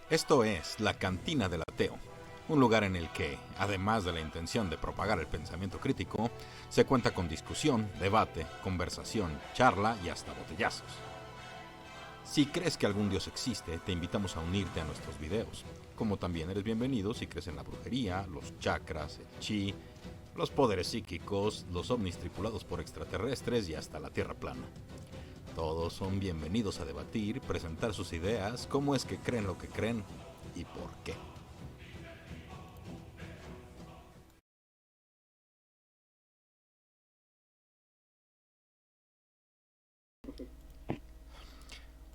Esto es La Cantina del Ateo, un lugar en el que, además de la intención de propagar el pensamiento crítico, se cuenta con discusión, debate, conversación, charla y hasta botellazos. Si crees que algún dios existe, te invitamos a unirte a nuestros videos, como también eres bienvenido si crees en la brujería, los chakras, el chi, los poderes psíquicos, los ovnis tripulados por extraterrestres y hasta la tierra plana. Todos son bienvenidos a debatir, presentar sus ideas, cómo es que creen lo que creen y por qué.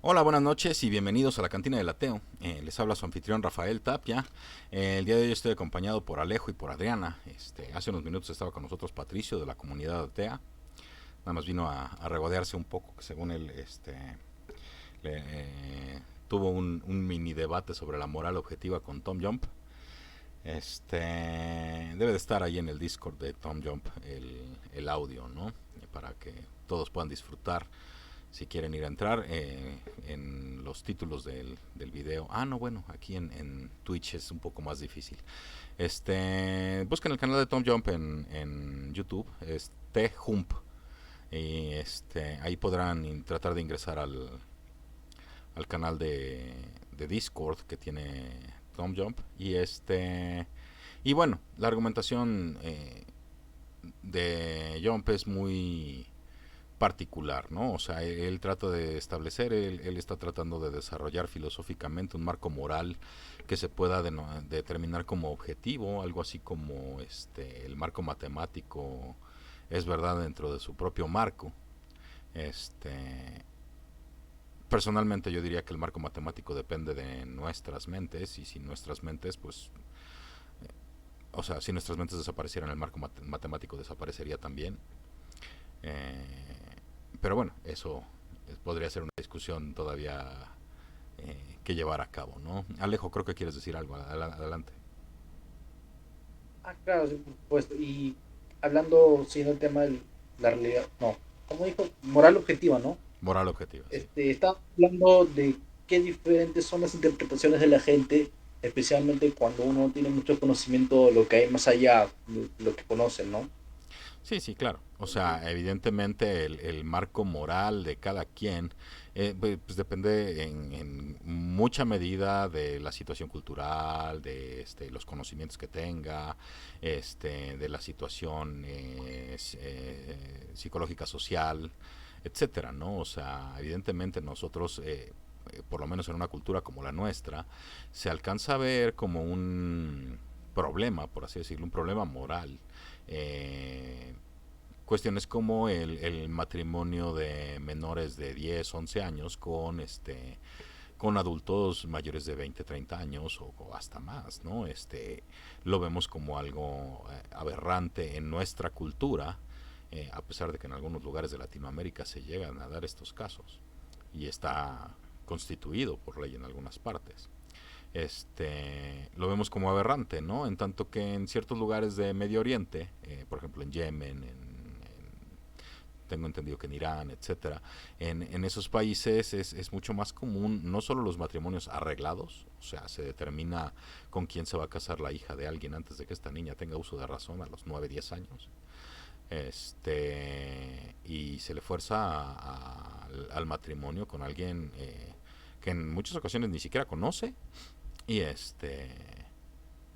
Hola, buenas noches y bienvenidos a la Cantina del Ateo. Les habla su anfitrión Rafael Tapia. El día de hoy estoy acompañado por Alejo y por Adriana. Hace unos minutos estaba con nosotros Patricio de la comunidad atea. Nada más vino a regodearse un poco, que según él tuvo un mini debate sobre la moral objetiva con Tom Jump. Debe de estar ahí en el Discord de Tom Jump el audio, ¿no? Para que todos puedan disfrutar. Si quieren ir a entrar en los títulos del video. Ah, no, bueno, aquí en Twitch es un poco más difícil. Busquen el canal de Tom Jump en YouTube, es T-Jump. Y ahí podrán tratar de ingresar al canal de Discord que tiene Tom Jump. Y bueno, la argumentación de Jump es muy particular, ¿no? O sea, él trata de establecer, él está tratando de desarrollar filosóficamente un marco moral que se pueda determinar como objetivo, algo así como el marco matemático es verdad dentro de su propio marco. Este, Personalmente yo diría que el marco matemático depende de nuestras mentes y si nuestras mentes, pues, o sea, si nuestras mentes desaparecieran, el marco matemático desaparecería también. Pero bueno, eso podría ser una discusión todavía que llevar a cabo, ¿no? Alejo, creo que quieres decir algo. Adelante. Claro, sí, por supuesto. Y hablando, siguiendo el tema de la realidad, no, como dijo, moral objetiva, ¿no? Moral objetiva, sí. Está hablando de qué diferentes son las interpretaciones de la gente, especialmente cuando uno tiene mucho conocimiento de lo que hay más allá de lo que conoce, ¿no? Sí, sí, claro. O sea, evidentemente el marco moral de cada quien pues depende en mucha medida de la situación cultural, de los conocimientos que tenga, de la situación psicológica social, etcétera, ¿no? O sea, evidentemente nosotros por lo menos en una cultura como la nuestra, se alcanza a ver como un problema, por así decirlo, un problema moral. Eh, Cuestiones como el matrimonio de menores de 10 11 años con adultos mayores de 20 30 años o hasta más, ¿no? Lo vemos como algo aberrante en nuestra cultura, a pesar de que en algunos lugares de Latinoamérica se llegan a dar estos casos y está constituido por ley en algunas partes. Lo vemos como aberrante, ¿no? En tanto que en ciertos lugares de Medio Oriente, por ejemplo en Yemen, tengo entendido que en Irán, etcétera, en esos países es mucho más común no solo los matrimonios arreglados, o sea, se determina con quién se va a casar la hija de alguien antes de que esta niña tenga uso de razón a los 9 10 años, y se le fuerza al matrimonio con alguien que en muchas ocasiones ni siquiera conoce y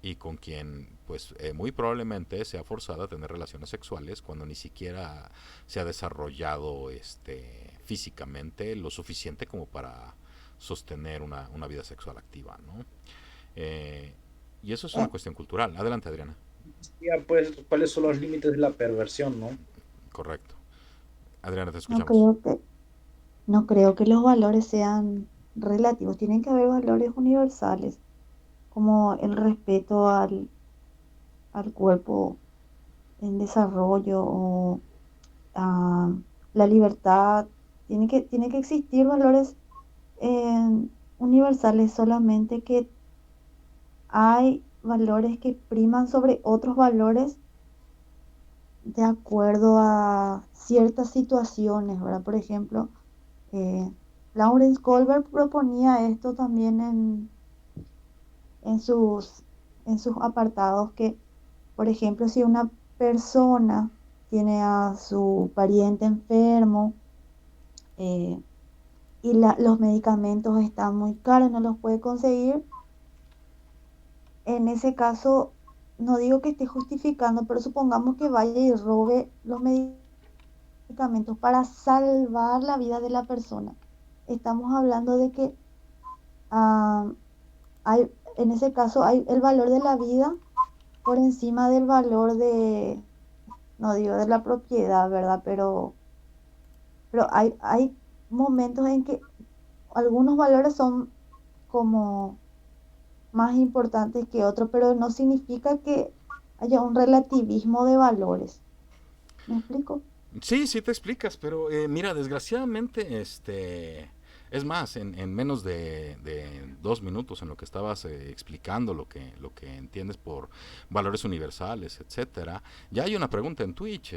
y con quien pues muy probablemente sea forzada a tener relaciones sexuales cuando ni siquiera se ha desarrollado físicamente lo suficiente como para sostener una vida sexual activa, ¿no? Eh, y eso es una Ah, cuestión cultural. Adelante, Adriana. ya, pues, ¿cuáles son los límites de la perversión, no? Correcto. Adriana, te No escuchamos. creo que, no creo que los valores sean relativos, tienen que haber valores universales, como el respeto al cuerpo en desarrollo o a la libertad. Tiene que existir valores universales, solamente que hay valores que priman sobre otros valores de acuerdo a ciertas situaciones, ¿verdad? Por ejemplo, Eh, Lawrence Kohlberg proponía esto también en en sus apartados que, por ejemplo, si una persona tiene a su pariente enfermo, eh, y los medicamentos están muy caros, no los puede conseguir, en ese caso, no digo que esté justificando, pero supongamos que vaya y robe los medicamentos para salvar la vida de la persona. Estamos hablando de que ah, hay, en ese caso hay el valor de la vida por encima del valor de, no digo de la propiedad, ¿verdad? Pero hay momentos en que algunos valores son como más importantes que otros, pero no significa que haya un relativismo de valores. ¿Me explico? Sí, sí te explicas, pero mira, desgraciadamente, es más, en menos de 2 minutos en lo que estabas explicando lo que entiendes por valores universales, etcétera, ya hay una pregunta en Twitch,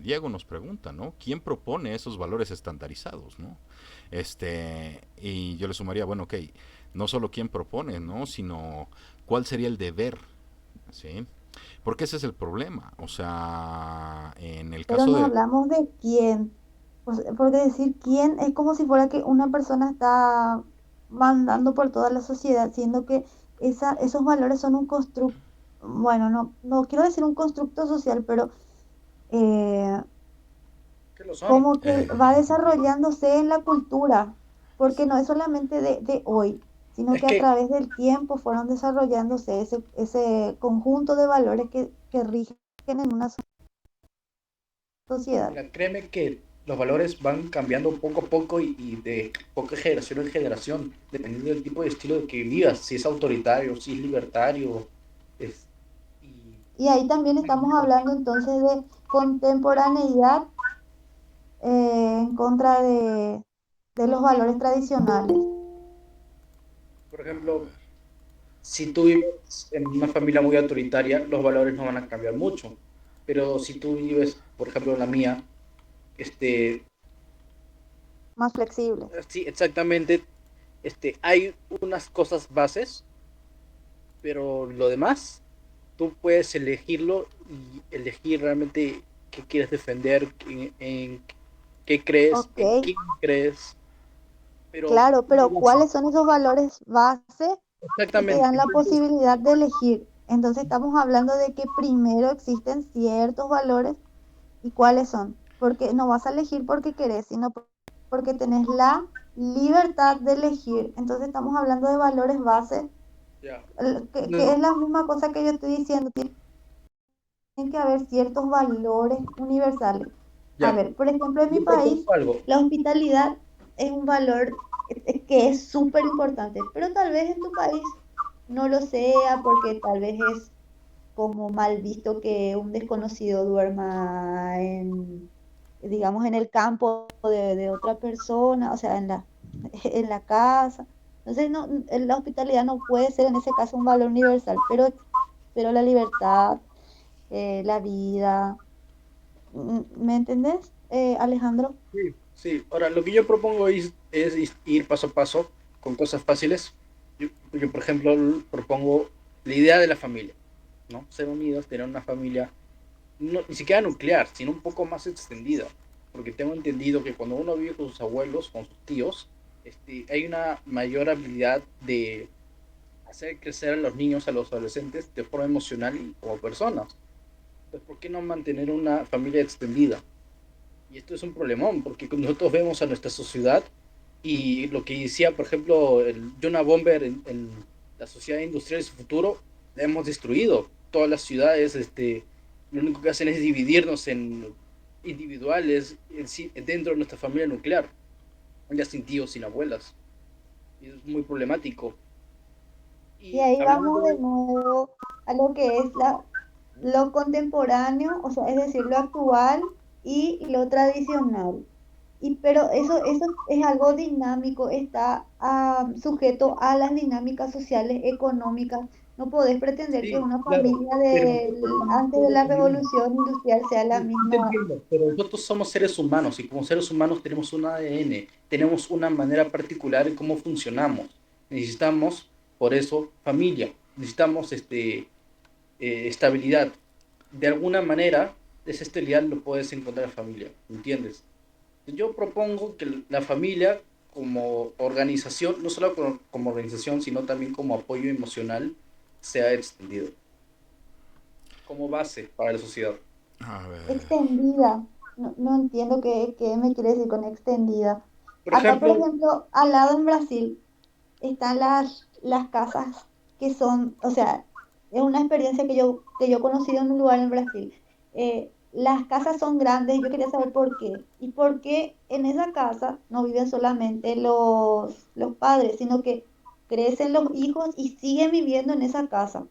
Diego nos pregunta, ¿no? ¿Quién propone esos valores estandarizados, ¿no? Y yo le sumaría, bueno, ok, no solo quién propone, ¿no? Sino cuál sería el deber, ¿sí? Porque ese es el problema. O sea, en el Pero caso no de... hablamos de quién, porque decir quién es como si fuera que una persona está mandando por toda la sociedad, siendo que esos valores son un constructo, bueno, no quiero decir un constructo social, pero eh, ¿Qué lo son? como que va desarrollándose en la cultura, porque no es solamente de hoy, sino Es que a que, través del tiempo fueron desarrollándose ese conjunto de valores que rigen en una sociedad. mira, créeme que los valores van cambiando poco a poco y de poca generación en generación, dependiendo del tipo de estilo de que vivas, si es autoritario, si es libertario, es, y Y ahí también estamos hablando entonces de contemporaneidad en contra de los valores tradicionales. por ejemplo, si tú vives en una familia muy autoritaria, los valores no van a cambiar mucho. Pero si tú vives, por ejemplo, en la mía, este, Más flexibles. sí, exactamente, hay unas cosas bases, pero lo demás, tú puedes elegirlo y elegir realmente qué quieres defender, en qué crees, Ok, en quién crees, pero claro, pero ¿cuáles son esos valores base que te exactamente. dan la Entonces, posibilidad de elegir? Entonces estamos hablando de que primero existen ciertos valores y cuáles son. Porque no vas a elegir porque querés, sino porque tenés la libertad de elegir. Entonces estamos hablando de valores base, ya, que es la misma cosa que yo estoy diciendo. Tienen que haber ciertos valores universales. A ya, ver, por ejemplo, en mi yo propongo país, algo. la hospitalidad es un valor que es súper importante, pero tal vez en tu país no lo sea porque tal vez es como mal visto que un desconocido duerma digamos, en el campo de otra persona, o sea, en la casa. Entonces, no, la hospitalidad no puede ser en ese caso un valor universal, pero la libertad, la vida, ¿me entendés, Alejandro? Sí, sí. Ahora, lo que yo propongo es ir paso a paso con cosas fáciles. Yo, por ejemplo, propongo la idea de la familia, ¿no? Ser unidos, tener una familia, ni siquiera nuclear, sino un poco más extendida. Porque tengo entendido que cuando uno vive con sus abuelos, con sus tíos, hay una mayor habilidad de hacer crecer a los niños, a los adolescentes, de forma emocional y como personas. Entonces, ¿por qué no mantener una familia extendida? Y esto es un problemón, porque nosotros vemos a nuestra sociedad y lo que decía, por ejemplo, el Jonah Bomber en la sociedad industrial de su futuro, la hemos destruido. Todas las ciudades, lo único que hacen es dividirnos en individuales dentro de nuestra familia nuclear, ya sin tíos, sin abuelas. Y es muy problemático. Y Y ahí vamos de hablando, nuevo a lo que es lo contemporáneo, o sea, es decir, lo actual y lo tradicional. Pero eso es algo dinámico, está sujeto a las dinámicas sociales, económicas. No podés pretender que sí, una claro, familia pero nosotros también antes de somos la humanos. revolución industrial sea la Sí, sí te misma. entiendo, pero nosotros somos seres humanos y como seres humanos tenemos un ADN, tenemos una manera particular en cómo funcionamos. Necesitamos Por eso, familia. Necesitamos estabilidad. De alguna manera, esa estabilidad lo puedes encontrar en familia, ¿entiendes? Yo propongo que la familia como organización, no solo como organización, sino también como apoyo emocional, sea extendido como base para la sociedad. A ver. Extendida. No, no entiendo qué me quiere decir con extendida. Por Acá, por ejemplo, ejemplo, al lado en Brasil están las casas que son, o sea, es una experiencia que yo he conocido en un lugar en Brasil. Las casas son grandes y yo quería saber por qué. Y por qué en esa casa no viven solamente los padres, sino que crecen los hijos y siguen viviendo en esa casa.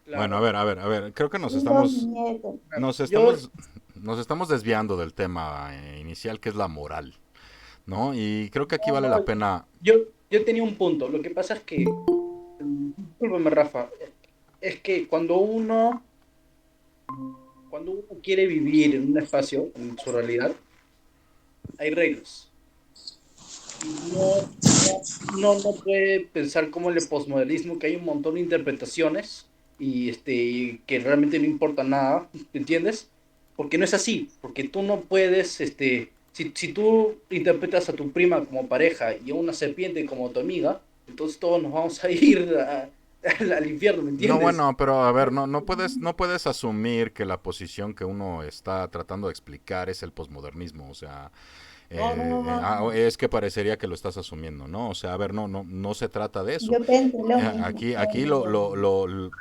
Bueno, claro, a ver, creo que Y los nietos. nos yo, estamos, nos estamos desviando del tema inicial que es la moral, ¿no? Y creo que aquí no, vale no, la pena. yo, yo tenía un punto. Lo que pasa es que, discúlpame, Rafa, es que cuando uno quiere vivir en un espacio, en su realidad, hay reglas. Y no puede pensar como el posmodernismo, que hay un montón de interpretaciones y que realmente no importa nada, ¿entiendes? Porque no es así, porque tú no puedes, si tú interpretas a tu prima como pareja y a una serpiente como tu amiga, entonces todos nos vamos a ir al infierno, ¿me No, entiendes? bueno, pero a ver, no puedes asumir que la posición que uno está tratando de explicar es el posmodernismo, o sea, No, no, no, no, no. es que parecería que lo estás asumiendo, ¿no? O sea, a ver, no se trata de eso. Yo pensé lo mismo. Aquí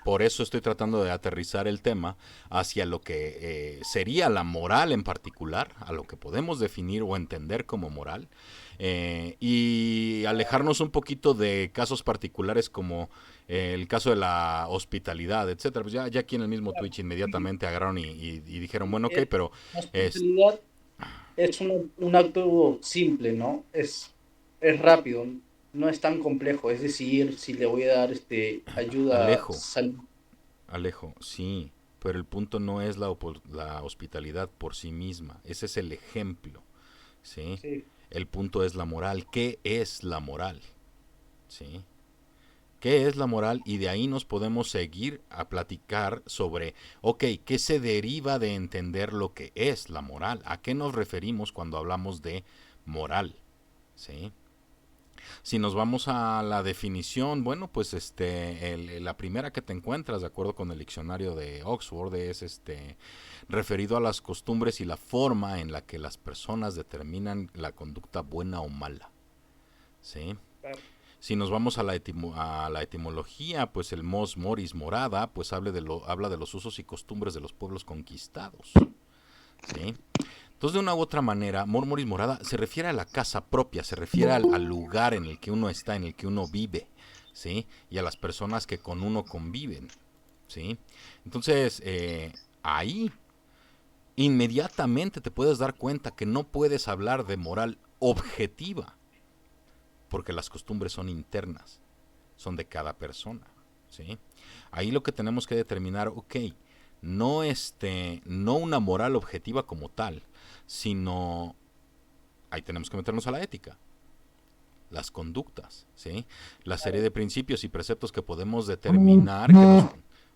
por eso estoy tratando de aterrizar el tema hacia lo que sería la moral en particular, a lo que podemos definir o entender como moral, y alejarnos un poquito de casos particulares como el caso de la hospitalidad, etcétera. Pues ya aquí en el mismo Twitch inmediatamente agarraron y dijeron, bueno, ok, Es, pero la es, hospitalidad es un acto simple, ¿no? Es rápido, no es tan complejo. Es decir, si le voy a dar ayuda, Alejo, Alejo, sí, pero el punto no es la hospitalidad por sí misma, ese es el ejemplo, ¿sí? sí, El punto es la moral. ¿Qué es la moral? ¿Sí? ¿Qué es la moral? Y de ahí nos podemos seguir a platicar sobre, ok, ¿qué se deriva de entender lo que es la moral? ¿A qué nos referimos cuando hablamos de moral? ¿Sí? Si nos vamos a la definición, bueno, pues la primera que te encuentras, de acuerdo con el diccionario de Oxford, es referido a las costumbres y la forma en la que las personas determinan la conducta buena o mala. ¿Sí? claro, Si nos vamos a a la etimología, pues el mos moris morada, pues habla de los usos y costumbres de los pueblos conquistados. ¿Sí? Entonces, de una u otra manera, mor moris morada se refiere a la casa propia, se refiere al lugar en el que uno está, en el que uno vive, ¿sí? Y a las personas que con uno conviven, ¿sí? Entonces, ahí inmediatamente te puedes dar cuenta que no puedes hablar de moral objetiva, porque las costumbres son internas, son de cada persona, ¿sí? Ahí lo que tenemos que determinar, ok, no una moral objetiva como tal, sino ahí tenemos que meternos a la ética, las conductas, ¿sí? La serie de principios y preceptos que podemos determinar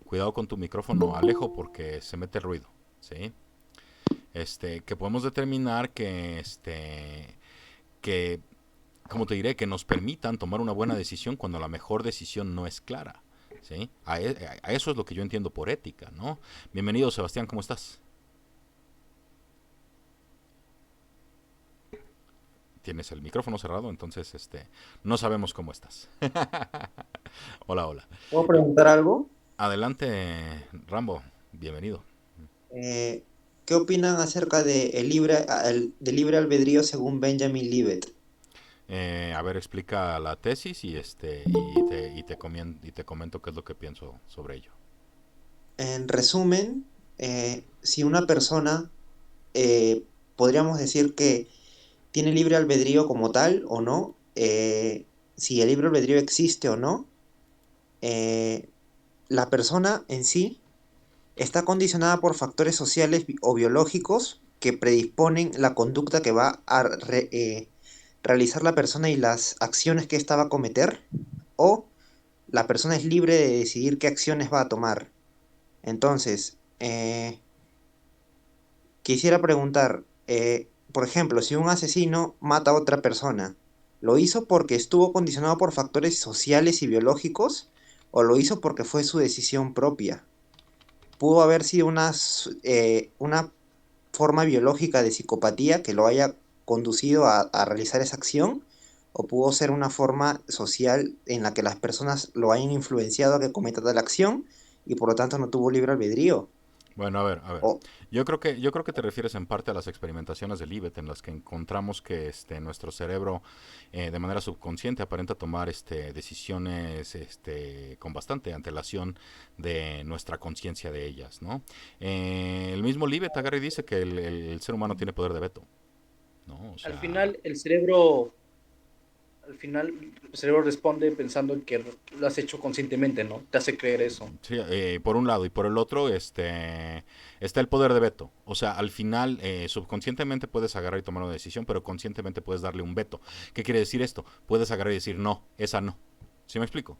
cuidado con tu micrófono, Alejo, porque se mete ruido, ¿sí? Que podemos determinar que como te diré, que nos permitan tomar una buena decisión cuando la mejor decisión no es clara. ¿Sí? A eso es lo que yo entiendo por ética, ¿no? Bienvenido, Sebastián, ¿cómo estás? Tienes el micrófono cerrado, entonces no sabemos cómo estás. Hola, hola. ¿Puedo preguntar algo? Adelante, Rambo, bienvenido. Eh, ¿Qué opinan acerca de del libre albedrío según Benjamin Libet? A ver, explica la tesis y te comento qué es lo que pienso sobre ello. En resumen, si una persona podríamos decir que tiene libre albedrío como tal o no, si el libre albedrío existe o no, eh, la persona en sí está condicionada por factores sociales o biológicos que predisponen la conducta que va a realizar la persona y las acciones que ésta va a cometer, o la persona es libre de decidir qué acciones va a tomar. Entonces, quisiera preguntar, por ejemplo, si un asesino mata a otra persona, ¿lo hizo porque estuvo condicionado por factores sociales y biológicos o lo hizo porque fue su decisión propia? ¿Pudo haber sido una forma biológica de psicopatía que lo haya conducido a realizar esa acción? ¿O pudo ser una forma social en la que las personas lo hayan influenciado a que cometa tal acción y por lo tanto no tuvo libre albedrío? Bueno, a ver. O, Yo creo que te refieres en parte a las experimentaciones del IBET en las que encontramos que nuestro cerebro de manera subconsciente aparenta tomar decisiones con bastante antelación de nuestra conciencia de ellas, ¿no? El mismo Libet agarra y dice que el ser humano tiene poder de veto, ¿no? O Al sea, final el cerebro, al final el cerebro responde pensando que lo has hecho conscientemente, ¿no? Te hace creer eso. sí, por un lado y por el otro, está el poder de veto. O sea, al final, subconscientemente puedes agarrar y tomar una decisión, pero conscientemente puedes darle un veto. ¿Qué quiere decir esto? Puedes agarrar y decir, no, esa no. ¿Sí me explico?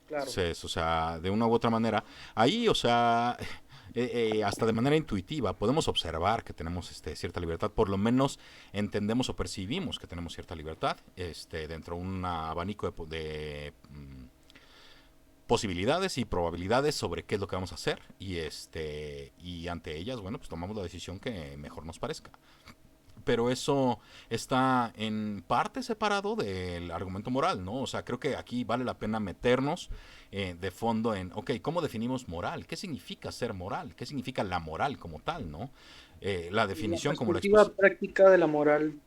Claro. Entonces, o sea, de una u otra manera, ahí, o sea, hasta de manera intuitiva podemos observar que tenemos cierta libertad, por lo menos entendemos o percibimos que tenemos cierta libertad dentro de un abanico posibilidades y probabilidades sobre qué es lo que vamos a hacer y ante ellas, bueno, pues tomamos la decisión que mejor nos parezca. Pero eso está en parte separado del argumento moral, ¿no? O sea, creo que aquí vale la pena meternos de fondo en, ok, ¿cómo definimos moral? ¿Qué significa ser moral? ¿Qué significa la moral como tal, ¿no? La La definición como perspectiva práctica de la moral.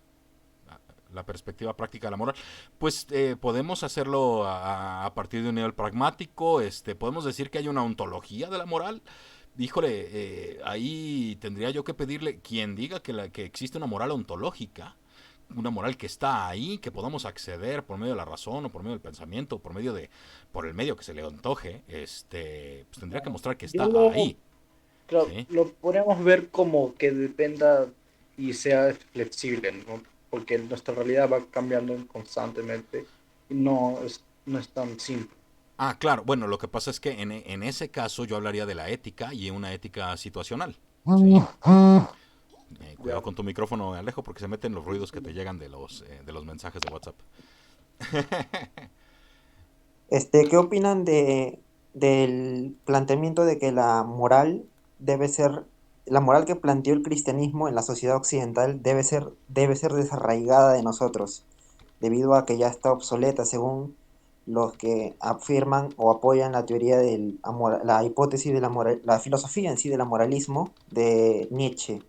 la perspectiva práctica de la moral, pues podemos hacerlo a partir de un nivel pragmático, podemos decir que hay una ontología de la moral. Híjole, ahí tendría yo que pedirle quien diga que existe una moral ontológica, una moral que está ahí, que podamos acceder por medio de la razón o por medio del pensamiento, por el medio que se le antoje, pues tendría que Claro. mostrar que Yo está lo, ahí, claro, ¿sí? lo podríamos ver como que dependa y sea flexible, ¿no? Porque nuestra realidad va cambiando constantemente y no es tan simple. Ah, claro. Bueno, lo que pasa es que en ese caso yo hablaría de la ética y una ética situacional. ¿Sí? Cuidado Ya. con tu micrófono, Alejo, porque se meten los ruidos que te llegan de los mensajes de WhatsApp. ¿Qué opinan del planteamiento de que la moral que planteó el cristianismo en la sociedad occidental debe ser desarraigada de nosotros, debido a que ya está obsoleta según los que afirman o apoyan la teoría la hipótesis de la filosofía en sí del moralismo de Nietzsche?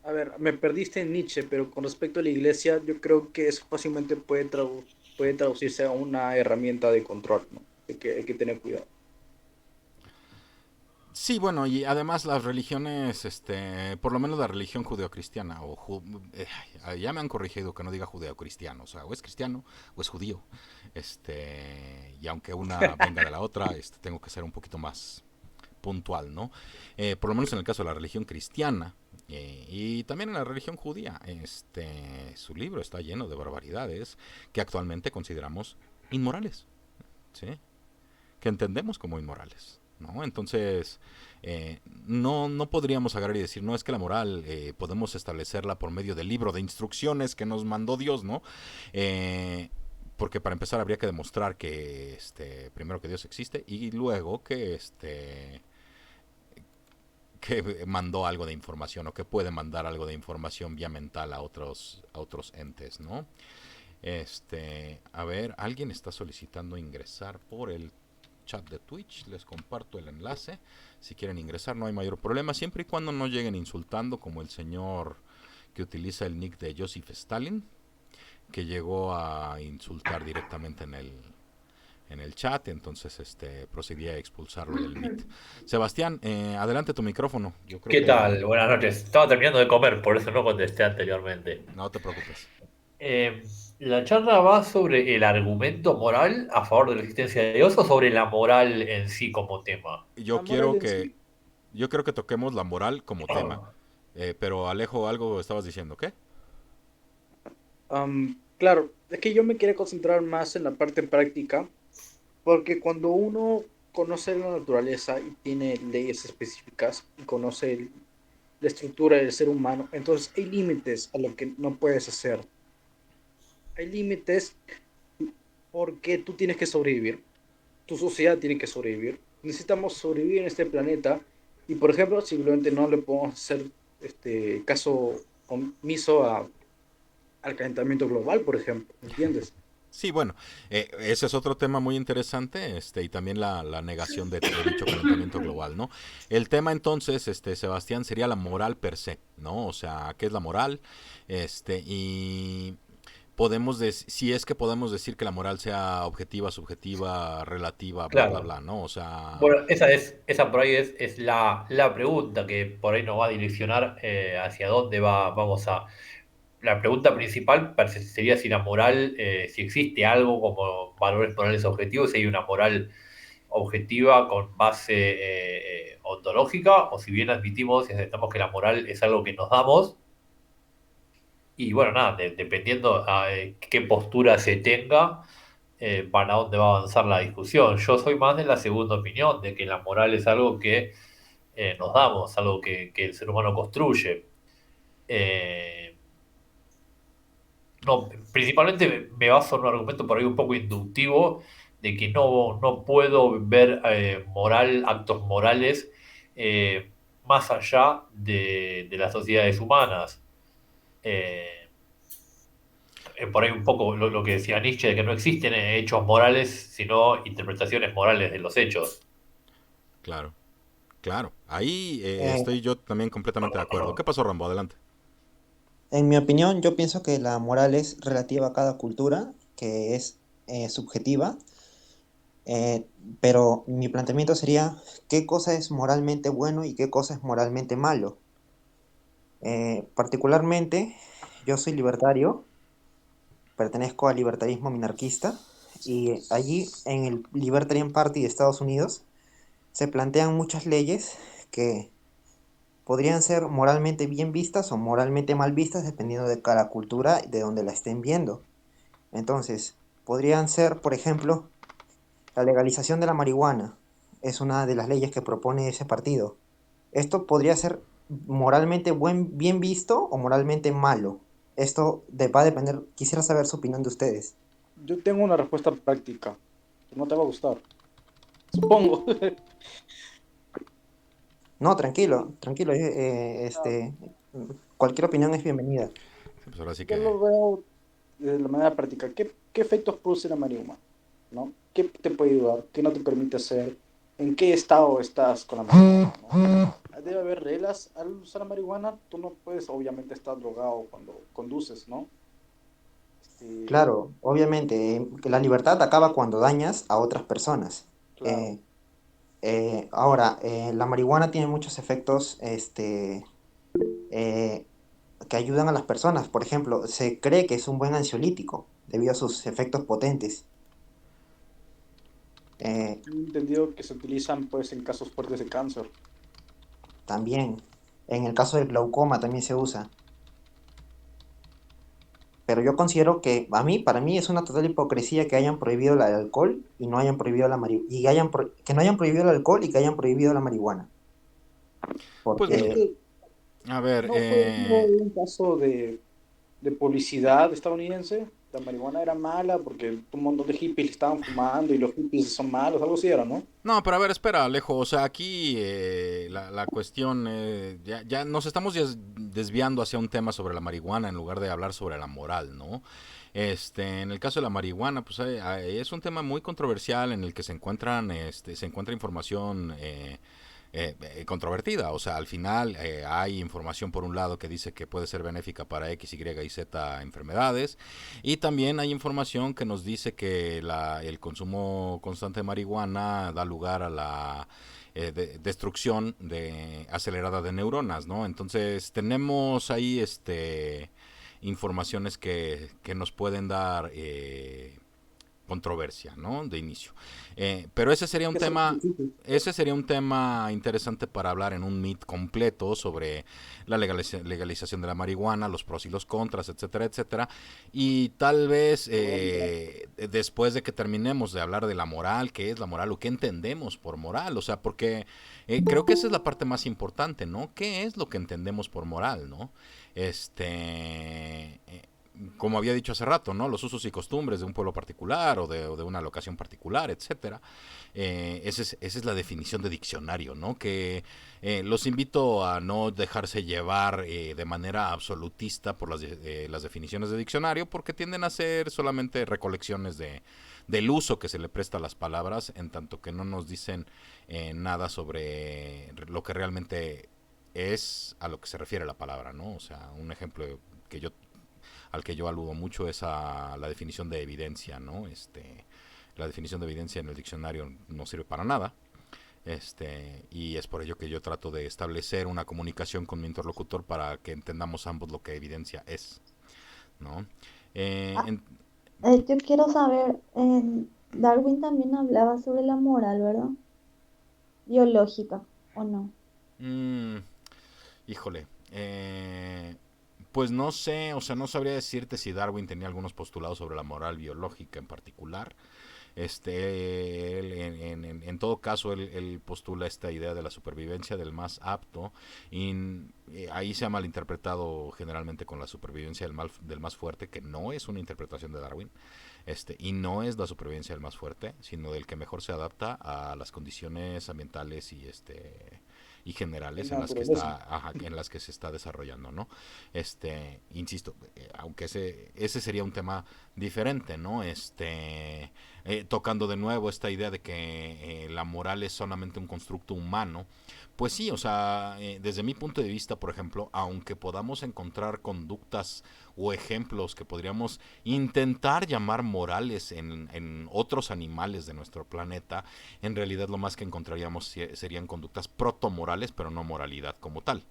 A ver, me perdiste en Nietzsche, pero con respecto a la iglesia, yo creo que eso fácilmente puede traducirse a una herramienta de control, ¿no? Hay que tener cuidado. Sí, bueno, y además las religiones, por lo menos la religión judeocristiana, ya me han corregido que no diga judeocristiano, o sea, o es cristiano o es judío, y aunque una venga de la otra, tengo que ser un poquito más puntual, ¿no? Por lo menos en el caso de la religión cristiana y también en la religión judía, su libro está lleno de barbaridades que actualmente consideramos inmorales, ¿sí? Que entendemos como inmorales, ¿no? Entonces, no podríamos agarrar y decir, no, es que la moral podemos establecerla por medio del libro de instrucciones que nos mandó Dios, ¿no? Porque para empezar habría que demostrar que, primero que Dios existe y luego que mandó algo de información o que puede mandar algo de información vía mental a otros entes, ¿no? A ver, alguien está solicitando ingresar por el chat de Twitch, les comparto el enlace. Si quieren ingresar no hay mayor problema, siempre y cuando no lleguen insultando como el señor que utiliza el nick de Joseph Stalin, que llegó a insultar directamente en el chat, entonces procedí a expulsarlo del Meet. Sebastián, adelante tu micrófono. Yo creo ¿Qué que tal? Buenas noches. Estaba terminando de comer, por eso no contesté anteriormente. no te preocupes. Eh, la charla va sobre el argumento moral a favor de la existencia de Dios o sobre la moral en sí como tema. La Yo moral quiero en que sí, yo quiero que toquemos la moral como tema. Pero Alejo, algo estabas diciendo, ¿qué? claro, es que yo me quiero concentrar más en la parte práctica Porque cuando uno conoce la naturaleza y tiene leyes específicas y conoce la estructura del ser humano, entonces hay límites a lo que no puedes hacer. Hay límites porque tú tienes que sobrevivir, tu sociedad tiene que sobrevivir. Necesitamos sobrevivir en este planeta y, por ejemplo, simplemente no le podemos hacer caso omiso al calentamiento global, por ejemplo, ¿entiendes? Sí, bueno, ese es otro tema muy interesante, y también la negación de dicho calentamiento global, ¿no? El tema entonces, Sebastián, sería la moral per se, ¿no? O sea, ¿qué es la moral? Y si es que podemos decir que la moral sea objetiva, subjetiva, relativa, bla, bla, Claro. bla, ¿no? O sea, Bueno, esa por ahí es la pregunta que por ahí nos va a direccionar hacia dónde vamos a. La pregunta principal sería si la moral, si existe algo como valores morales objetivos, si hay una moral objetiva con base ontológica, o si bien admitimos y aceptamos que la moral es algo que nos damos, y bueno, nada, dependiendo a qué postura se tenga, para dónde va a avanzar la discusión. Yo soy más de la segunda opinión, de que la moral es algo que nos damos, algo que el ser humano construye. Eh, no, principalmente me baso en un argumento por ahí un poco inductivo de que no puedo ver actos morales más allá de las sociedades humanas. Eh, por ahí un poco lo que decía Nietzsche, de que no existen hechos morales, sino interpretaciones morales de los hechos. claro, claro. Ahí Eh, estoy yo también completamente de acuerdo. ¿Qué pasó, Rambo? Adelante. en mi opinión, yo pienso que la moral es relativa a cada cultura, que es subjetiva, eh, pero mi planteamiento sería qué cosa es moralmente bueno y qué cosa es moralmente malo. Particularmente, yo soy libertario, pertenezco al libertarismo minarquista, y allí en el Libertarian Party de Estados Unidos se plantean muchas leyes que podrían ser moralmente bien vistas o moralmente mal vistas dependiendo de cada cultura y de donde la estén viendo. Entonces, podrían ser, por ejemplo, la legalización de la marihuana. Es una de las leyes que propone ese partido. Esto podría ser moralmente bien visto o moralmente malo. Va a depender, quisiera saber su opinión de ustedes. Yo tengo una respuesta práctica, que no te va a gustar, supongo. No, tranquilo, tranquilo. Cualquier opinión es bienvenida. Sí, pues ahora sí Yo que lo veo de la manera práctica. ¿Qué efectos produce la marihuana? ¿No? ¿Qué te puede ayudar? ¿Qué no te permite hacer? ¿En qué estado estás con la marihuana? ¿No? Debe haber reglas al usar la marihuana. Tú no puedes, obviamente, estar drogado cuando conduces, ¿no? Este, Claro, obviamente, que la libertad acaba cuando dañas a otras personas. claro. Eh, Ahora, la marihuana tiene muchos efectos eh, que ayudan a las personas. Por ejemplo, se cree que es un buen ansiolítico debido a sus efectos potentes. Eh, He entendido que se utilizan, pues, en casos fuertes de cáncer. También, en el caso del glaucoma también se usa. Pero yo considero que para mí es una total hipocresía que hayan prohibido el alcohol y no hayan prohibido la que no hayan prohibido el alcohol y que hayan prohibido la marihuana. pues Es mire, Porque, que a ver, no fue un caso de publicidad estadounidense. La marihuana era mala porque un montón de hippies estaban fumando y los hippies son malos, algo así era, ¿no? no, pero a ver, espera, Alejo, o sea, aquí la cuestión, ya nos estamos desviando hacia un tema sobre la marihuana en lugar de hablar sobre la moral, ¿no? En el caso de la marihuana, pues es un tema muy controversial en el que se encuentra información controvertida. O sea, al final hay información por un lado que dice que puede ser benéfica para X, Y y Z enfermedades. Y también hay información que nos dice que el consumo constante de marihuana da lugar a la destrucción acelerada de neuronas, ¿no? Entonces tenemos ahí informaciones que nos pueden dar controversia, ¿no? De inicio. Pero Que son difíciles. ese sería un tema interesante para hablar en un meet completo sobre la legalización de la marihuana, los pros y los contras, etcétera, etcétera. Y tal vez después de que terminemos de hablar de la moral, qué es la moral o qué entendemos por moral, o sea, porque creo que esa es la parte más importante, ¿no? ¿Qué es lo que entendemos por moral, ¿no? Como había dicho hace rato, ¿no? Los usos y costumbres de un pueblo particular o de una locación particular, etcétera. Esa es la definición de diccionario, ¿no? Que los invito a no dejarse llevar de manera absolutista por las definiciones de diccionario, porque tienden a ser solamente recolecciones del uso que se le presta a las palabras, en tanto que no nos dicen nada sobre lo que realmente es a lo que se refiere la palabra, ¿no? O sea, un ejemplo al que yo aludo mucho es a la definición de evidencia, ¿no? La definición de evidencia en el diccionario no sirve para nada. Y es por ello que yo trato de establecer una comunicación con mi interlocutor para que entendamos ambos lo que evidencia es, ¿no? Ah, En, yo quiero saber, Darwin también hablaba sobre la moral, ¿verdad? Biológica, ¿o no? mm, híjole, pues no sé, o sea, no sabría decirte si Darwin tenía algunos postulados sobre la moral biológica en particular. Él, en todo caso, él postula esta idea de la supervivencia del más apto, y ahí se ha malinterpretado generalmente con la supervivencia del más fuerte, que no es una interpretación de Darwin, y no es la supervivencia del más fuerte, sino del que mejor se adapta a las condiciones ambientales y En generales la en las que naturaleza. en las que se está desarrollando, ¿no? Insisto, aunque ese sería un tema diferente, ¿no? Tocando de nuevo esta idea de que la moral es solamente un constructo humano, pues sí, o sea, desde mi punto de vista, por ejemplo, aunque podamos encontrar conductas o ejemplos que podríamos intentar llamar morales en otros animales de nuestro planeta, en realidad lo más que encontraríamos serían conductas protomorales, pero no moralidad como tal.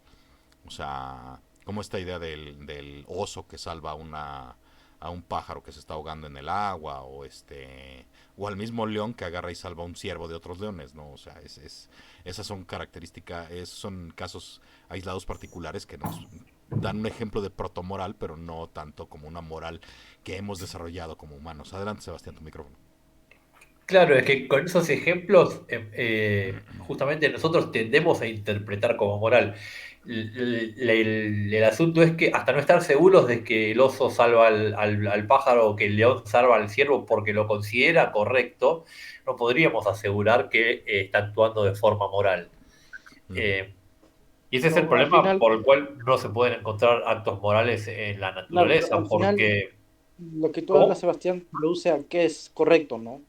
O sea, como esta idea del oso que salva a un pájaro que se está ahogando en el agua, o al mismo león que agarra y salva a un ciervo de otros leones, ¿no? O sea, esas son características, son casos aislados particulares que nos dan un ejemplo de protomoral, pero no tanto como una moral que hemos desarrollado como humanos. Adelante, Sebastián, tu micrófono. Claro, es que con esos ejemplos, justamente nosotros tendemos a interpretar como moral. El asunto es que hasta no estar seguros de que el oso salva al pájaro o que el león salva al ciervo porque lo considera correcto, no podríamos asegurar que está actuando de forma moral. Ujú. Eh, y ese es el No, al problema final, por el cual no se pueden encontrar actos morales en la claro, pero naturaleza, al final porque... lo que tú hablas, ¿Cómo? Sebastián, produce a qué es correcto, ¿no?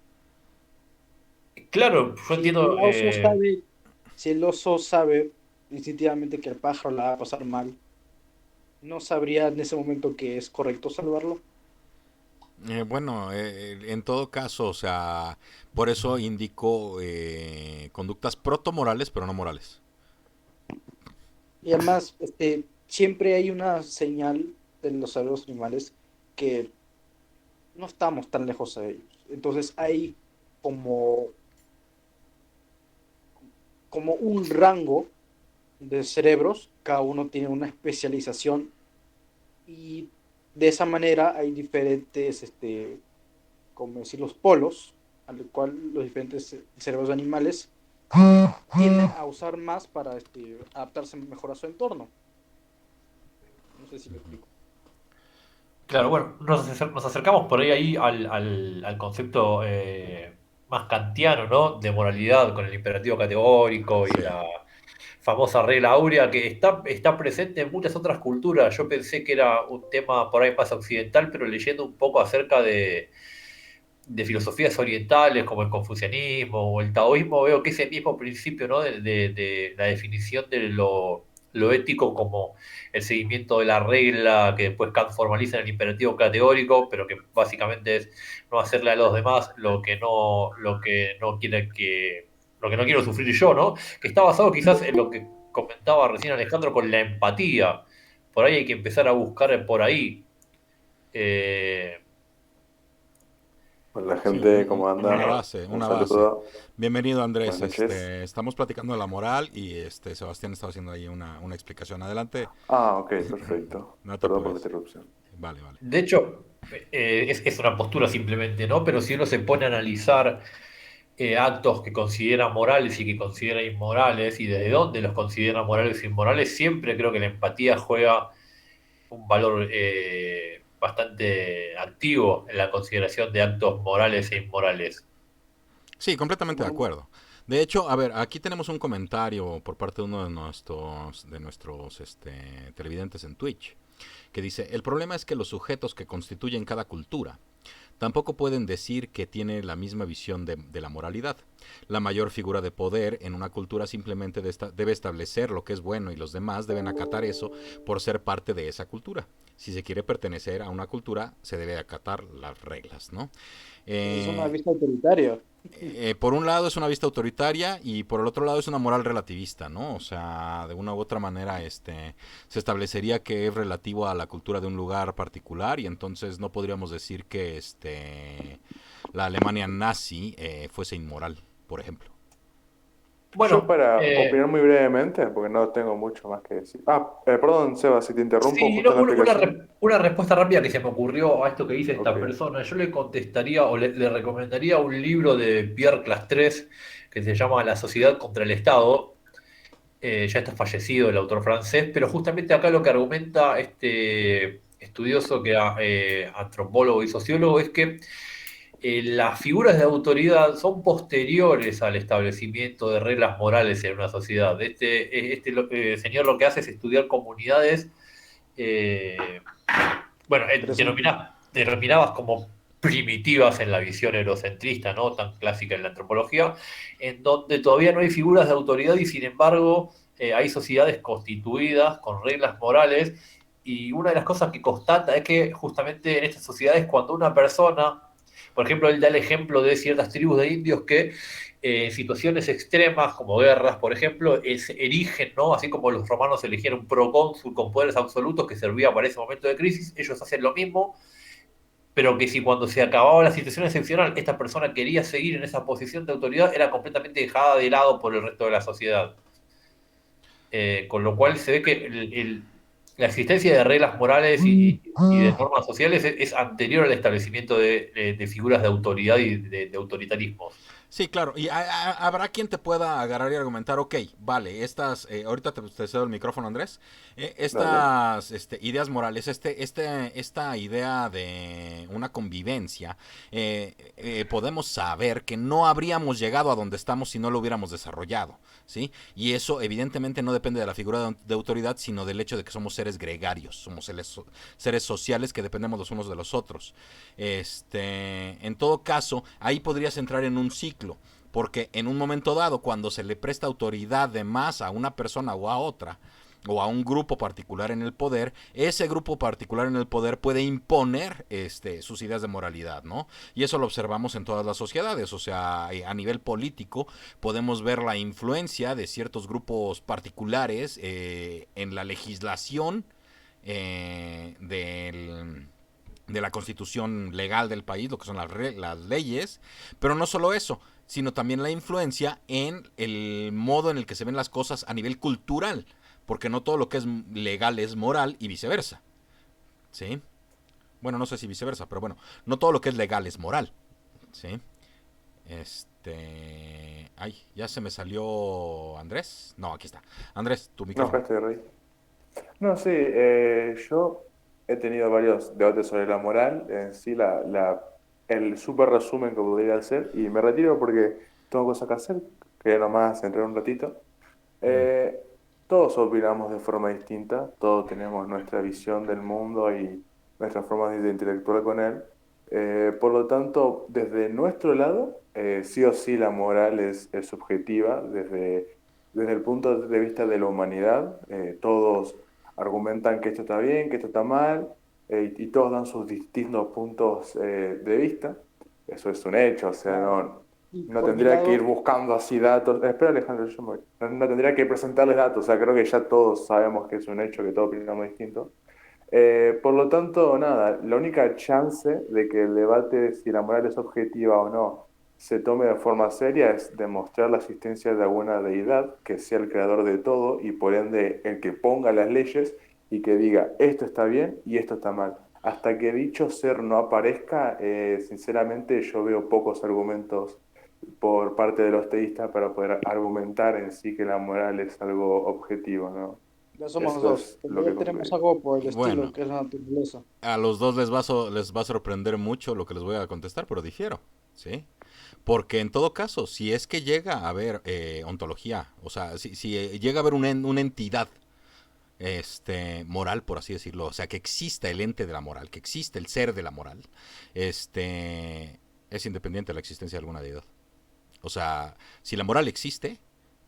Claro, yo Si el entiendo... oso sabe, si el oso sabe instintivamente que el pájaro la va a pasar mal, ¿no sabría en ese momento que es correcto salvarlo? Bueno, en todo caso, o sea, por eso indico conductas protomorales, pero no morales. Y además, siempre hay una señal de los cerebros animales que no estamos tan lejos de ellos. Entonces hay como, como un rango de cerebros, cada uno tiene una especialización y de esa manera hay diferentes, como decir, los polos, al cual los diferentes cerebros animales tienden a usar más para adaptarse mejor a su entorno. No sé si me explico. Claro, bueno, nos acercamos por ahí al concepto más kantiano, ¿no? De moralidad con el imperativo categórico y Sí. la famosa regla áurea que está presente en muchas otras culturas. Yo pensé que era un tema por ahí más occidental, pero leyendo un poco acerca de filosofías orientales como el confucianismo o el taoísmo, veo que ese mismo principio, ¿no? De la definición de lo ético como el seguimiento de la regla que después Kant formaliza en el imperativo categórico, pero que básicamente es no hacerle a los demás lo que no quiero sufrir yo, ¿no? Que está basado quizás en lo que comentaba recién Alejandro con la empatía. Por ahí hay que empezar a buscar por ahí. Eh, Hola Sí, gente, ¿cómo una andan? base, Un una base. saludo, Bienvenido, Andrés. buenas noches. Estamos platicando de la moral y Sebastián estaba haciendo ahí una explicación. Adelante, Ah, ok, perfecto. no te Perdón por la apures. interrupción. Vale, vale. De hecho, es una postura simplemente, ¿no? Pero si uno se pone a analizar actos que considera morales y que considera inmorales y desde dónde los considera morales e inmorales, siempre creo que la empatía juega un valor bastante activo en la consideración de actos morales e inmorales. Sí, completamente de acuerdo. De hecho, a ver, aquí tenemos un comentario por parte de uno de nuestros televidentes en Twitch, que dice, el problema es que los sujetos que constituyen cada cultura tampoco pueden decir que tiene la misma visión de la moralidad. La mayor figura de poder en una cultura simplemente debe establecer lo que es bueno y los demás deben acatar eso por ser parte de esa cultura. Si se quiere pertenecer a una cultura, se debe acatar las reglas, ¿no? Eso es una Eh, vista autoritaria. por un lado es una vista autoritaria y por el otro lado es una moral relativista, ¿no? O sea, de una u otra manera se establecería que es relativo a la cultura de un lugar particular y entonces no podríamos decir que la Alemania nazi fuese inmoral, por ejemplo. Yo Bueno, para opinar muy brevemente, porque no tengo mucho más que decir. Perdón, Seba, si te interrumpo sí, justo no, en la explicación. una respuesta rápida que se me ocurrió a esto que dice esta Ok. persona. Yo le contestaría o le recomendaría un libro de Pierre Clastres que se llama La sociedad contra el Estado. Ya está fallecido el autor francés, pero justamente acá lo que argumenta este estudioso que antropólogo y sociólogo es que las figuras de autoridad son posteriores al establecimiento de reglas morales en una sociedad. Señor lo que hace es estudiar comunidades, eh, bueno, Interesante. denominadas como primitivas en la visión eurocentrista, ¿no? Tan clásica en la antropología, en donde todavía no hay figuras de autoridad y sin embargo hay sociedades constituidas con reglas morales y una de las cosas que constata es que justamente en estas sociedades cuando una persona, por ejemplo, él da el ejemplo de ciertas tribus de indios que en situaciones extremas, como guerras, por ejemplo, erigen, ¿no? Así como los romanos eligieron un procónsul con poderes absolutos que servía para ese momento de crisis, ellos hacen lo mismo, pero que si cuando se acababa la situación excepcional, esta persona quería seguir en esa posición de autoridad, era completamente dejada de lado por el resto de la sociedad. Con lo cual se ve que la existencia de reglas morales y de normas sociales es anterior al establecimiento de figuras de autoridad y de autoritarismos. Sí, claro. Y habrá quien te pueda agarrar y argumentar, ok, vale, ahorita te cedo el micrófono, Andrés. Dale. Estas ideas morales, esta idea de una convivencia, podemos saber que no habríamos llegado a donde estamos si no lo hubiéramos desarrollado, ¿sí? Y eso evidentemente no depende de la figura de autoridad, sino del hecho de que somos seres gregarios, somos seres sociales que dependemos los unos de los otros. En todo caso, ahí podrías entrar en un ciclo, porque en un momento dado, cuando se le presta autoridad de más a una persona o a otra, o a un grupo particular en el poder, ese grupo particular en el poder puede imponer sus ideas de moralidad, ¿no? Y eso lo observamos en todas las sociedades, o sea, a nivel político podemos ver la influencia de ciertos grupos particulares en la legislación de la constitución legal del país, lo que son las leyes, pero no solo eso, sino también la influencia en el modo en el que se ven las cosas a nivel cultural, porque no todo lo que es legal es moral y viceversa, ¿sí? Bueno, no sé si viceversa, pero bueno, no todo lo que es legal es moral, ¿sí? Ay, ya se me salió Andrés. No, aquí está. Andrés, tu No, acá micrófono. estoy, Rey. No, sí, yo he tenido varios debates sobre la moral, en sí, el súper resumen que podría hacer, y me retiro porque tengo cosas que hacer, que nomás entrar un ratito. Mm. Eh, Todos opinamos de forma distinta, todos tenemos nuestra visión del mundo y nuestra forma de interactuar con él. Por lo tanto, desde nuestro lado, sí o sí la moral es subjetiva desde el punto de vista de la humanidad. Todos argumentan que esto está bien, que esto está mal, y todos dan sus distintos puntos de vista. Eso es un hecho, o sea, Claro. no, Y no por mi tendría que ir lado, buscando así datos. Espera, Alejandro, yo me voy. No tendría que presentarles datos, o sea, creo que ya todos sabemos que es un hecho, que todos opinamos distinto. Por lo tanto, nada, la única chance de que el debate de si la moral es objetiva o no se tome de forma seria es demostrar la existencia de alguna deidad que sea el creador de todo y por ende el que ponga las leyes y que diga esto está bien y esto está mal. hasta que dicho ser no aparezca, sinceramente yo veo pocos argumentos por parte de los teístas para poder argumentar en sí que la moral es algo objetivo, ¿no? Ya somos Eso dos. es Pero lo que ya tenemos concluyo. algo por el estilo, Bueno, que es la naturaleza. a los dos les va a sorprender mucho lo que les voy a contestar, pero difiero, ¿sí? Porque en todo caso, si es que llega a haber ontología, o sea, si llega a haber una entidad moral, por así decirlo, o sea, que exista el ente de la moral, que existe el ser de la moral, es independiente de la existencia de alguna deidad. O sea, si la moral existe,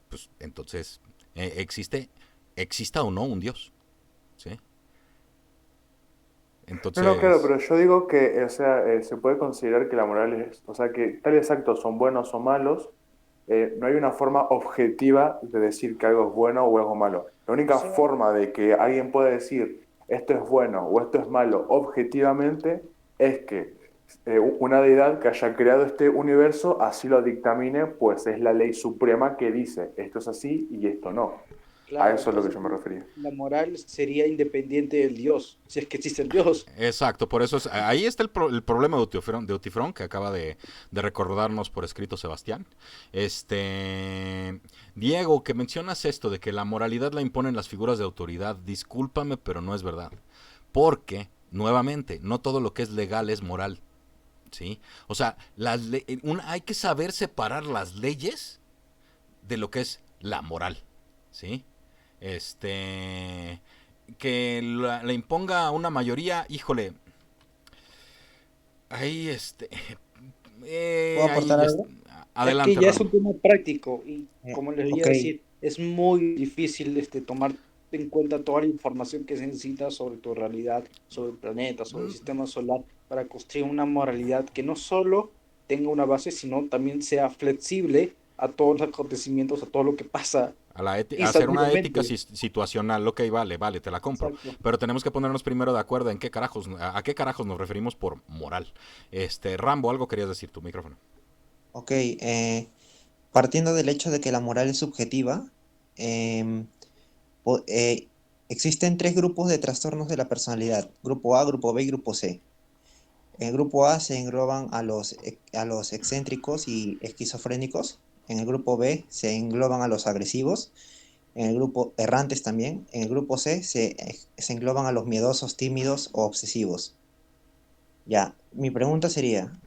pues entonces exista o no un Dios, ¿sí? No, no, claro, Entonces, pero yo digo que, o sea, se puede considerar que la moral es, o sea, que tales actos son buenos o malos, no hay una forma objetiva de decir que algo es bueno o algo malo. La O única sea, forma de que alguien pueda decir esto es bueno o esto es malo objetivamente es que una deidad que haya creado este universo así lo dictamine, pues es la ley suprema que dice esto es así y esto no. A claro, eso es lo que entonces yo me refería. la moral sería independiente del Dios, si es que existe el Dios. exacto, por eso ahí está el problema de Utifrón, que acaba de recordarnos por escrito Sebastián. Diego, que mencionas esto de que la moralidad la imponen las figuras de autoridad, discúlpame, pero no es verdad. Porque, nuevamente, no todo lo que es legal es moral, ¿sí? O sea, hay que saber separar las leyes de lo que es la moral, ¿sí? Que la imponga una mayoría, híjole, ahí ¿Puedo ahí aportar ya algo? Es que adelante, ya es Rambo. un tema práctico y como les voy Ok, a decir, es muy difícil tomar en cuenta toda la información que se necesita sobre tu realidad, sobre el planeta, sobre el Mm, sistema solar, para construir una moralidad que no solo tenga una base, sino también sea flexible a todos los acontecimientos, a todo lo que pasa a hacer una ética instantáneamente. situacional, ok, vale, te la compro. Exacto. Pero tenemos que ponernos primero de acuerdo en a qué carajos nos referimos por moral. Rambo, algo querías decir, tu micrófono. ok. Partiendo del hecho de que la moral es subjetiva, em, po- eh, existen tres grupos de trastornos de la personalidad: grupo A, grupo B y grupo C. En el grupo A se engloban a los excéntricos y esquizofrénicos. En el grupo B se engloban a los agresivos. En el grupo errantes también. En el grupo C se engloban a los miedosos, tímidos o obsesivos. Ya, mi pregunta sería,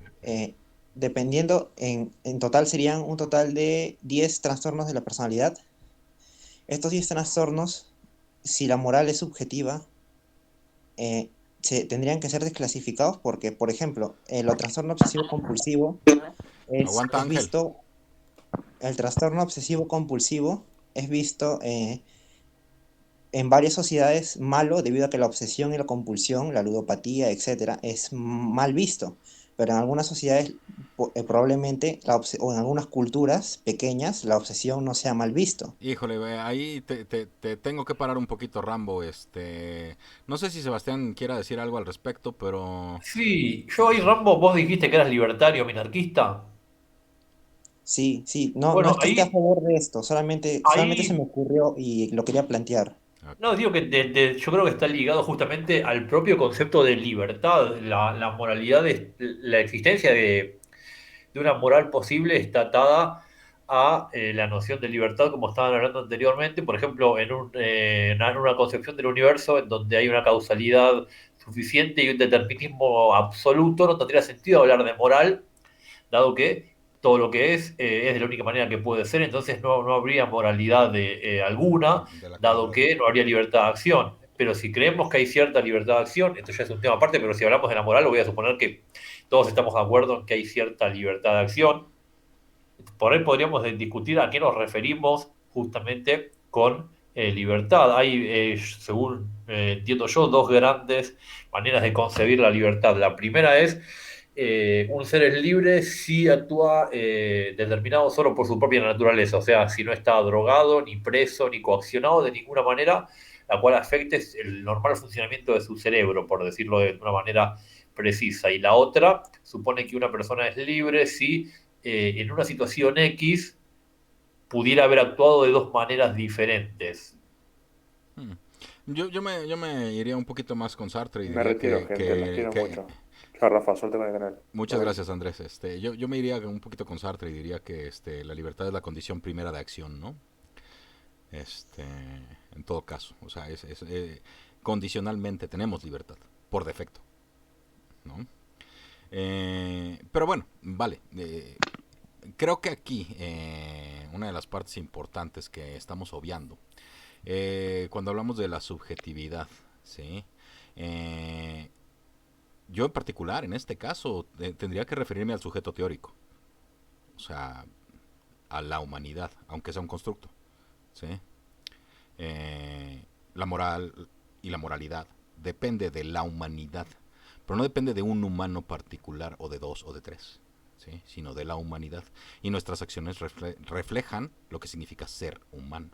dependiendo, en total serían un total de 10 trastornos de la personalidad. Estos 10 trastornos, si la moral es subjetiva, tendrían que ser desclasificados porque, por ejemplo, el trastorno obsesivo compulsivo Aguanta, es Ángel. visto, el trastorno obsesivo compulsivo es visto en varias sociedades malo debido a que la obsesión y la compulsión, la ludopatía, etcétera, es mal visto. Pero en algunas sociedades, probablemente, o en algunas culturas pequeñas, la obsesión no sea mal visto. Híjole, ahí te tengo que parar un poquito, Rambo. No sé si Sebastián quiera decir algo al respecto, pero Sí, yo ahí, Rambo, vos dijiste que eras libertario, minarquista. Sí, sí, no, no Bueno, es que esté a ahí, favor de esto, solamente se me ahí ocurrió y lo quería plantear. no, digo que yo creo que está ligado justamente al propio concepto de libertad. La moralidad, la existencia de una moral posible está atada a la noción de libertad, como estaban hablando anteriormente. Por ejemplo, en una concepción del universo en donde hay una causalidad suficiente y un determinismo absoluto, no tendría sentido hablar de moral, dado que todo lo que es de la única manera que puede ser, entonces no habría moralidad alguna, de la dado causalidad. que no habría libertad de acción. Pero si creemos que hay cierta libertad de acción, esto ya es un tema aparte, pero si hablamos de la moral, voy a suponer que todos estamos de acuerdo en que hay cierta libertad de acción. Por ahí podríamos discutir a qué nos referimos justamente con libertad. Hay, según entiendo yo, dos grandes maneras de concebir la libertad. La primera es un ser es libre si actúa determinado solo por su propia naturaleza, o sea, si no está drogado, ni preso, ni coaccionado de ninguna manera, la cual afecte el normal funcionamiento de su cerebro, por decirlo de una manera precisa. Y la otra supone que una persona es libre si en una situación X pudiera haber actuado de dos maneras diferentes. Hmm. Yo me iría un poquito más con Sartre y Me diría retiro, gente, los quiero que mucho. Chao, Rafa, suerte con el canal. muchas Bye. gracias, Andrés. Yo me iría un poquito con Sartre y diría que la libertad es la condición primera de acción, ¿no? Este, en todo caso, o sea, condicionalmente tenemos libertad, por defecto, ¿no? Pero bueno, vale. Creo que aquí una de las partes importantes que estamos obviando, cuando hablamos de la subjetividad, ¿sí? Eh, yo en particular, en este caso, tendría que referirme al sujeto teórico, o sea, a la humanidad, aunque sea un constructo, ¿sí? La moral y la moralidad depende de la humanidad, pero no depende de un humano particular o de dos o de tres, ¿sí? Sino de la humanidad. Y nuestras acciones reflejan lo que significa ser humano,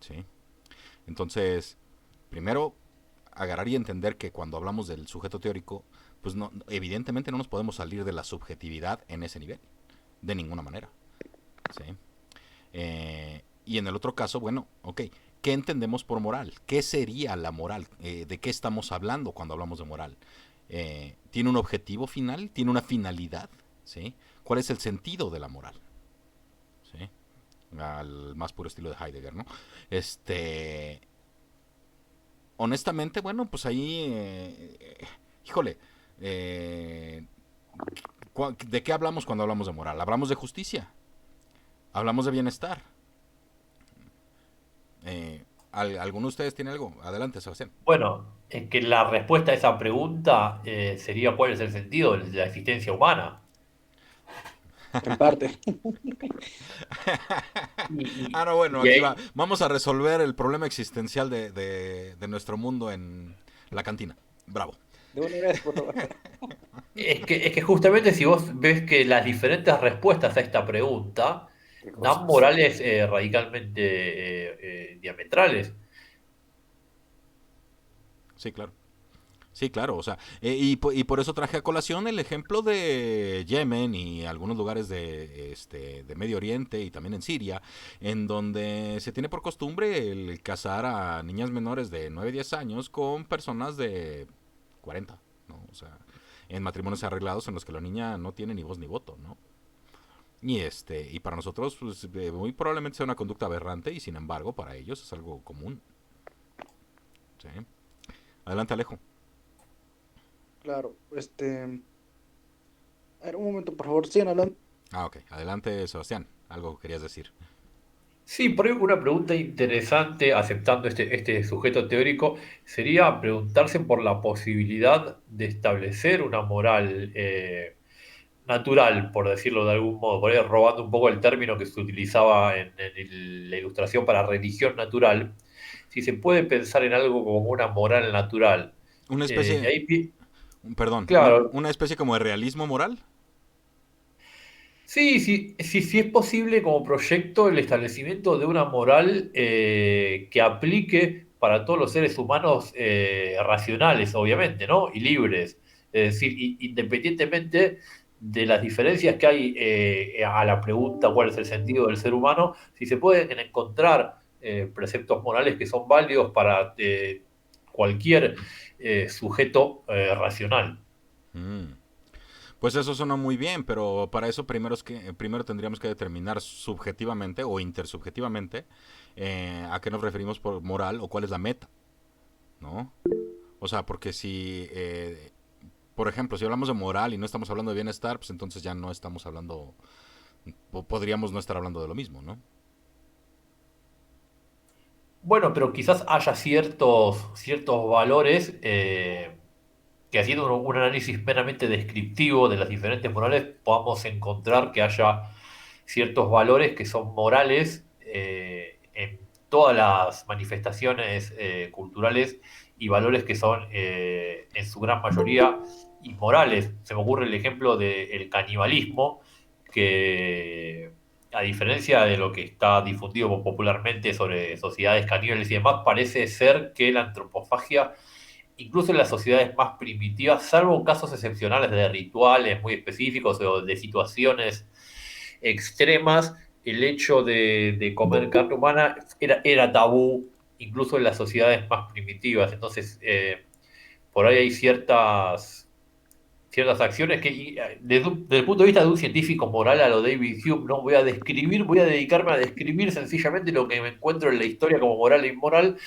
¿sí? Entonces, primero, agarrar y entender que cuando hablamos del sujeto teórico, pues no, evidentemente no nos podemos salir de la subjetividad en ese nivel, de ninguna manera, ¿sí? Y en el otro caso, bueno, ok, ¿qué entendemos por moral? ¿Qué sería la moral? ¿De qué estamos hablando cuando hablamos de moral? ¿Tiene un objetivo final? ¿Tiene una finalidad? ¿Sí? ¿Cuál es el sentido de la moral? ¿Sí? Al más puro estilo de Heidegger, ¿no? Honestamente, bueno, pues ahí, híjole, eh, ¿de qué hablamos cuando hablamos de moral? Hablamos de justicia, hablamos de bienestar. ¿Alguno de ustedes tiene algo? Adelante, Sebastián. Bueno, es que la respuesta a esa pregunta sería cuál es el sentido de la existencia humana. En parte. Y, No, bueno, y aquí va. ahí- Vamos a resolver el problema existencial de nuestro mundo en la cantina. Bravo. De una vez, por favor. es que justamente si vos ves que las diferentes respuestas a esta pregunta Qué dan cosas. morales radicalmente diametrales. Sí, claro. Sí, claro, o sea, y por eso traje a colación el ejemplo de Yemen y algunos lugares de Medio Oriente y también en Siria, en donde se tiene por costumbre el casar a niñas menores de 9 10 años con personas de 40, ¿no? O sea, en matrimonios arreglados en los que la niña no tiene ni voz ni voto, ¿no? Y para nosotros, pues, muy probablemente sea una conducta aberrante y sin embargo, para ellos es algo común. ¿Sí? Adelante, Alejo. Claro, a ver, un momento, por favor, sigan hablando. Ok. Adelante, Sebastián. Algo querías decir. Sí, por ahí una pregunta interesante, aceptando este sujeto teórico, sería preguntarse por la posibilidad de establecer una moral natural, por decirlo de algún modo, por ahí robando un poco el término que se utilizaba en la ilustración para religión natural, si se puede pensar en algo como una moral natural. Una Y especie, ahí, perdón, claro, una especie como de realismo moral. sí, sí, sí, sí es posible como proyecto el establecimiento de una moral que aplique para todos los seres humanos racionales, obviamente, ¿no? Y libres. Es decir, independientemente de las diferencias que hay a la pregunta cuál es el sentido del ser humano, si se pueden encontrar preceptos morales que son válidos para cualquier sujeto racional. Mm. Pues eso suena muy bien, pero para eso primero tendríamos que determinar subjetivamente o intersubjetivamente a qué nos referimos por moral o cuál es la meta, ¿no? O sea, porque si, por ejemplo, si hablamos de moral y no estamos hablando de bienestar, pues entonces ya no estamos hablando, podríamos no estar hablando de lo mismo, ¿no? Bueno, pero quizás haya ciertos valores que haciendo un análisis meramente descriptivo de las diferentes morales podamos encontrar que haya ciertos valores que son morales en todas las manifestaciones culturales y valores que son en su gran mayoría inmorales. Se me ocurre el ejemplo del canibalismo, que a diferencia de lo que está difundido popularmente sobre sociedades caníbales y demás, parece ser que la antropofagia, incluso en las sociedades más primitivas, salvo casos excepcionales de rituales muy específicos o de situaciones extremas, el hecho de comer carne humana era tabú incluso en las sociedades más primitivas. Entonces, por ahí hay ciertas acciones que, desde el punto de vista de un científico moral a lo David Hume, no voy a dedicarme a describir sencillamente lo que me encuentro en la historia como moral e inmoral.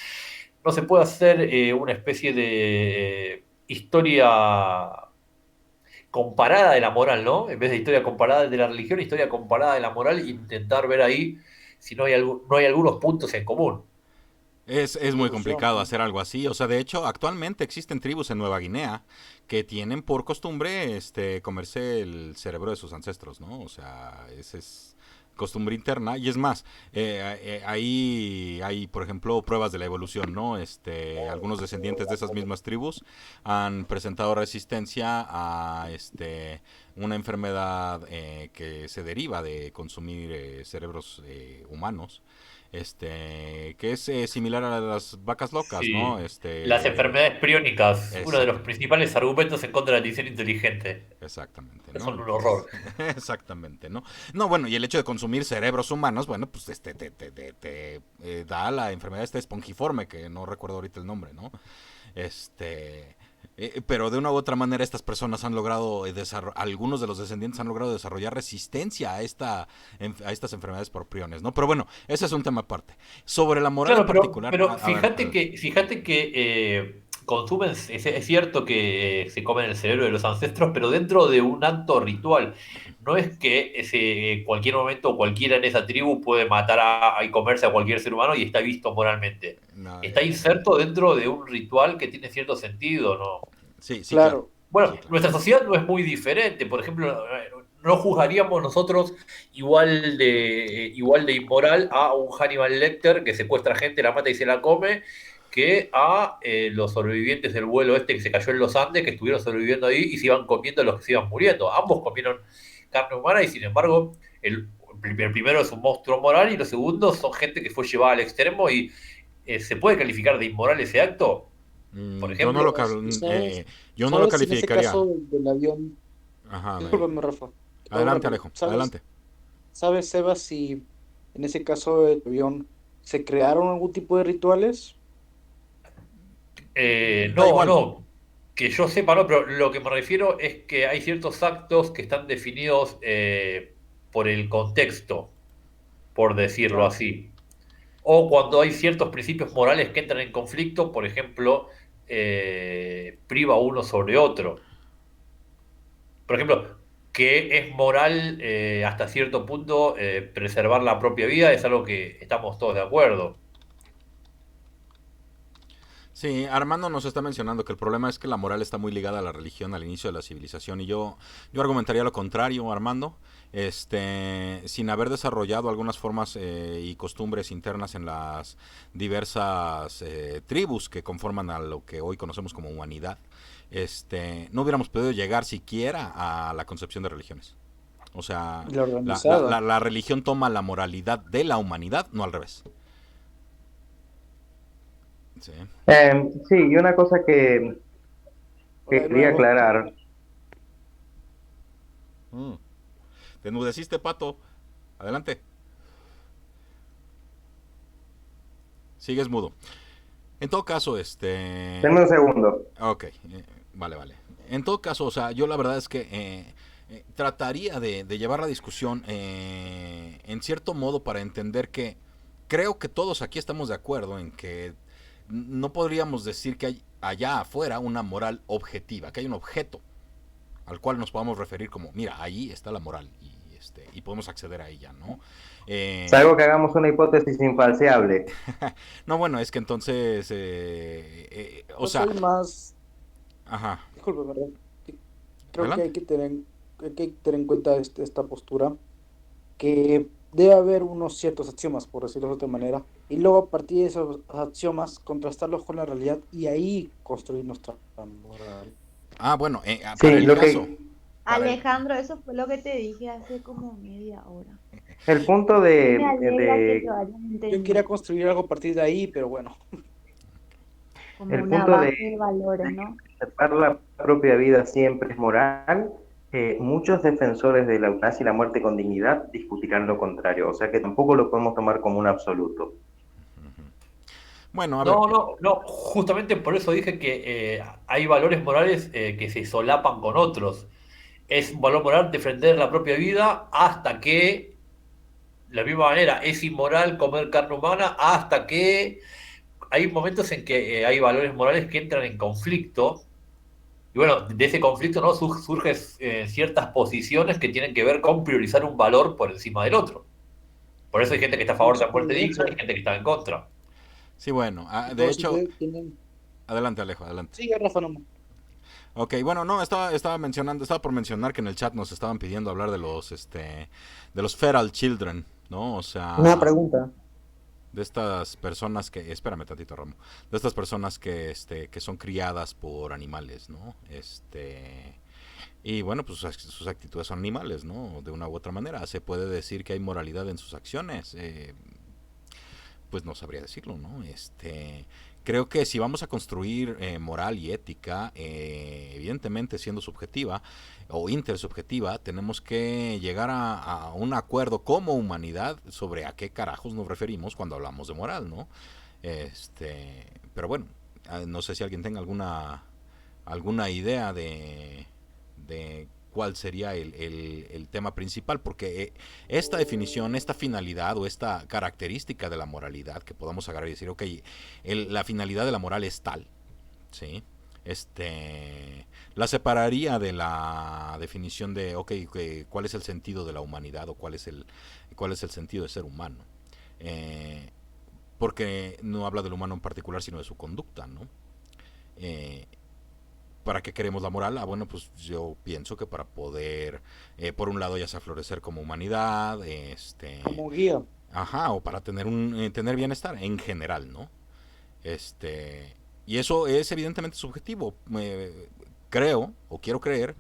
No se puede hacer una especie de historia comparada de la moral, ¿no? En vez de historia comparada de la religión, historia comparada de la moral, e intentar ver ahí si no hay algunos puntos en común. Es muy Evolución, complicado ¿no? hacer algo así. O sea, de hecho, actualmente existen tribus en Nueva Guinea que tienen por costumbre comerse el cerebro de sus ancestros, ¿no? O sea, esa es costumbre interna. Y es más, ahí hay, por ejemplo, pruebas de la evolución, ¿no? Algunos descendientes de esas mismas tribus han presentado resistencia a una enfermedad que se deriva de consumir cerebros humanos, que es similar a las vacas locas, ¿no? Sí. Las enfermedades priónicas, uno de los Exactamente, principales argumentos en contra de la edición inteligente, exactamente, que ¿no? son un horror. Entonces, exactamente, ¿no? No, bueno, y el hecho de consumir cerebros humanos, bueno, pues te da la enfermedad espongiforme, que no recuerdo ahorita el nombre, ¿no? Pero de una u otra manera estas personas han logrado algunos de los descendientes han logrado desarrollar resistencia a estas enfermedades por priones, ¿no? Pero bueno, ese es un tema aparte. Sobre la moral en Claro, particular, pero a ver, fíjate que consumen, es cierto que se comen el cerebro de los ancestros, pero dentro de un acto ritual. No es que en cualquier momento cualquiera en esa tribu puede matar y comerse a cualquier ser humano y está visto moralmente. no, Está inserto dentro de un ritual que tiene cierto sentido, ¿no? sí, sí, claro, Claro, Bueno, sí, claro. nuestra sociedad no es muy diferente. Por ejemplo, no juzgaríamos nosotros igual de inmoral a un Hannibal Lecter que secuestra gente, la mata y se la come, que a los sobrevivientes del vuelo que se cayó en los Andes, que estuvieron sobreviviendo ahí y se iban comiendo los que se iban muriendo. Ambos comieron carne humana y sin embargo el primero es un monstruo moral y los segundos son gente que fue llevada al extremo y ¿se puede calificar de inmoral ese acto? Por Yo no ejemplo. lo y sabes, yo no lo sabes si en ese calificaría. caso del avión, Ajá, discúlpame, Rafa, te hago adelante, rápido. Alejo, ¿Sabes, adelante. sabes, Sebas, si en ese caso del avión se crearon algún tipo de rituales? Da No, igual. no, que yo sepa, no, pero lo que me refiero es que hay ciertos actos que están definidos por el contexto, por decirlo Claro. así. O cuando hay ciertos principios morales que entran en conflicto, por ejemplo, priva uno sobre otro. Por ejemplo, que es moral hasta cierto punto preservar la propia vida, es algo que estamos todos de acuerdo. Sí, Armando nos está mencionando que el problema es que la moral está muy ligada a la religión al inicio de la civilización y yo argumentaría lo contrario, Armando, sin haber desarrollado algunas formas y costumbres internas en las diversas tribus que conforman a lo que hoy conocemos como humanidad, no hubiéramos podido llegar siquiera a la concepción de religiones. O sea, Y la organizada. la religión toma la moralidad de la humanidad, no al revés. Sí. Sí, y una cosa que Hola de quería nuevo. aclarar, Mm. Te enmudeciste, Pato. Adelante. Sigues mudo. En todo caso, denme un segundo. Ok, vale, vale. En todo caso, o sea, yo la verdad es que trataría de llevar la discusión en cierto modo para entender que creo que todos aquí estamos de acuerdo en que no podríamos decir que hay allá afuera una moral objetiva, que hay un objeto al cual nos podamos referir como, mira, ahí está la moral y podemos acceder a ella, ¿no? Salvo que hagamos una hipótesis infalseable. No, bueno, es que entonces, o Yo sea, soy más, ajá, disculpe, ¿verdad? Creo que adelante. hay que tener en cuenta esta postura, que debe haber unos ciertos axiomas, por decirlo de otra manera, y luego a partir de esos axiomas contrastarlos con la realidad y ahí construir nuestra moral. Ah, bueno, para Sí, el lo caso, que, para el, Alejandro, eso fue lo que te dije hace como media hora. el punto Y me alegra que lo hayas Yo quería entendido, construir algo a partir de ahí, pero bueno, como el una punto base de valores, de ¿no? que preservar la propia vida siempre es moral, muchos defensores de la eutanasia y la muerte con dignidad discutirán lo contrario, o sea que tampoco lo podemos tomar como un absoluto. Bueno, a ver, No, justamente por eso dije que hay valores morales que se solapan con otros. Es un valor moral defender la propia vida hasta que, de la misma manera, es inmoral comer carne humana hasta que hay momentos en que hay valores morales que entran en conflicto. Y bueno, de ese conflicto no surgen ciertas posiciones que tienen que ver con priorizar un valor por encima del otro. Por eso hay gente que está a favor de la muerte De digna hecho, y gente que está en contra. sí, bueno, de todos hecho, ustedes tienen... adelante Alejo, adelante. Sigue, Rafa, nomás. Ok, bueno, no, estaba por mencionar que en el chat nos estaban pidiendo hablar de los feral children, ¿no? O Una sea, pregunta. de estas personas espérame tantito, Ramo, de estas personas que son criadas por animales, ¿no? Y bueno, pues sus actitudes son animales, ¿no? De una u otra manera. Se puede decir que hay moralidad en sus acciones. Pues no sabría decirlo, ¿no? Creo que si vamos a construir moral y ética, evidentemente siendo subjetiva o intersubjetiva, tenemos que llegar a un acuerdo como humanidad sobre a qué carajos nos referimos cuando hablamos de moral, ¿no? Pero bueno, no sé si alguien tenga alguna idea de cuál sería el tema principal, porque esta definición, esta finalidad o esta característica de la moralidad que podamos agarrar y decir, ok, la finalidad de la moral es tal, ¿sí? La separaría de la definición de, ok, cuál es el sentido de la humanidad o cuál es el sentido de ser humano. Porque no habla del humano en particular, sino de su conducta, ¿no? Eh, ¿Para qué queremos la moral? Bueno, pues yo pienso que para poder, por un lado, ya sea florecer como humanidad, Como guía. ajá, o para tener bienestar en general, ¿no? Este, y eso es evidentemente subjetivo. Creo, o quiero creer,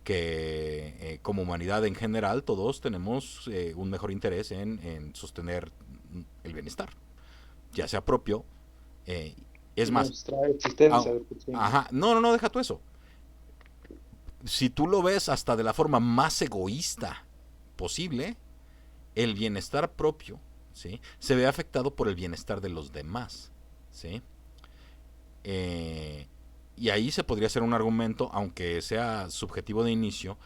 que como humanidad en general todos tenemos un mejor interés en sostener el bienestar, ya sea propio, eh, es más, Nuestra existencia ah, de por sí. ajá, no, deja tú eso. Si tú lo ves hasta de la forma más egoísta posible, el bienestar propio, ¿sí?, se ve afectado por el bienestar de los demás, ¿sí? Y ahí se podría hacer un argumento, aunque sea subjetivo de inicio,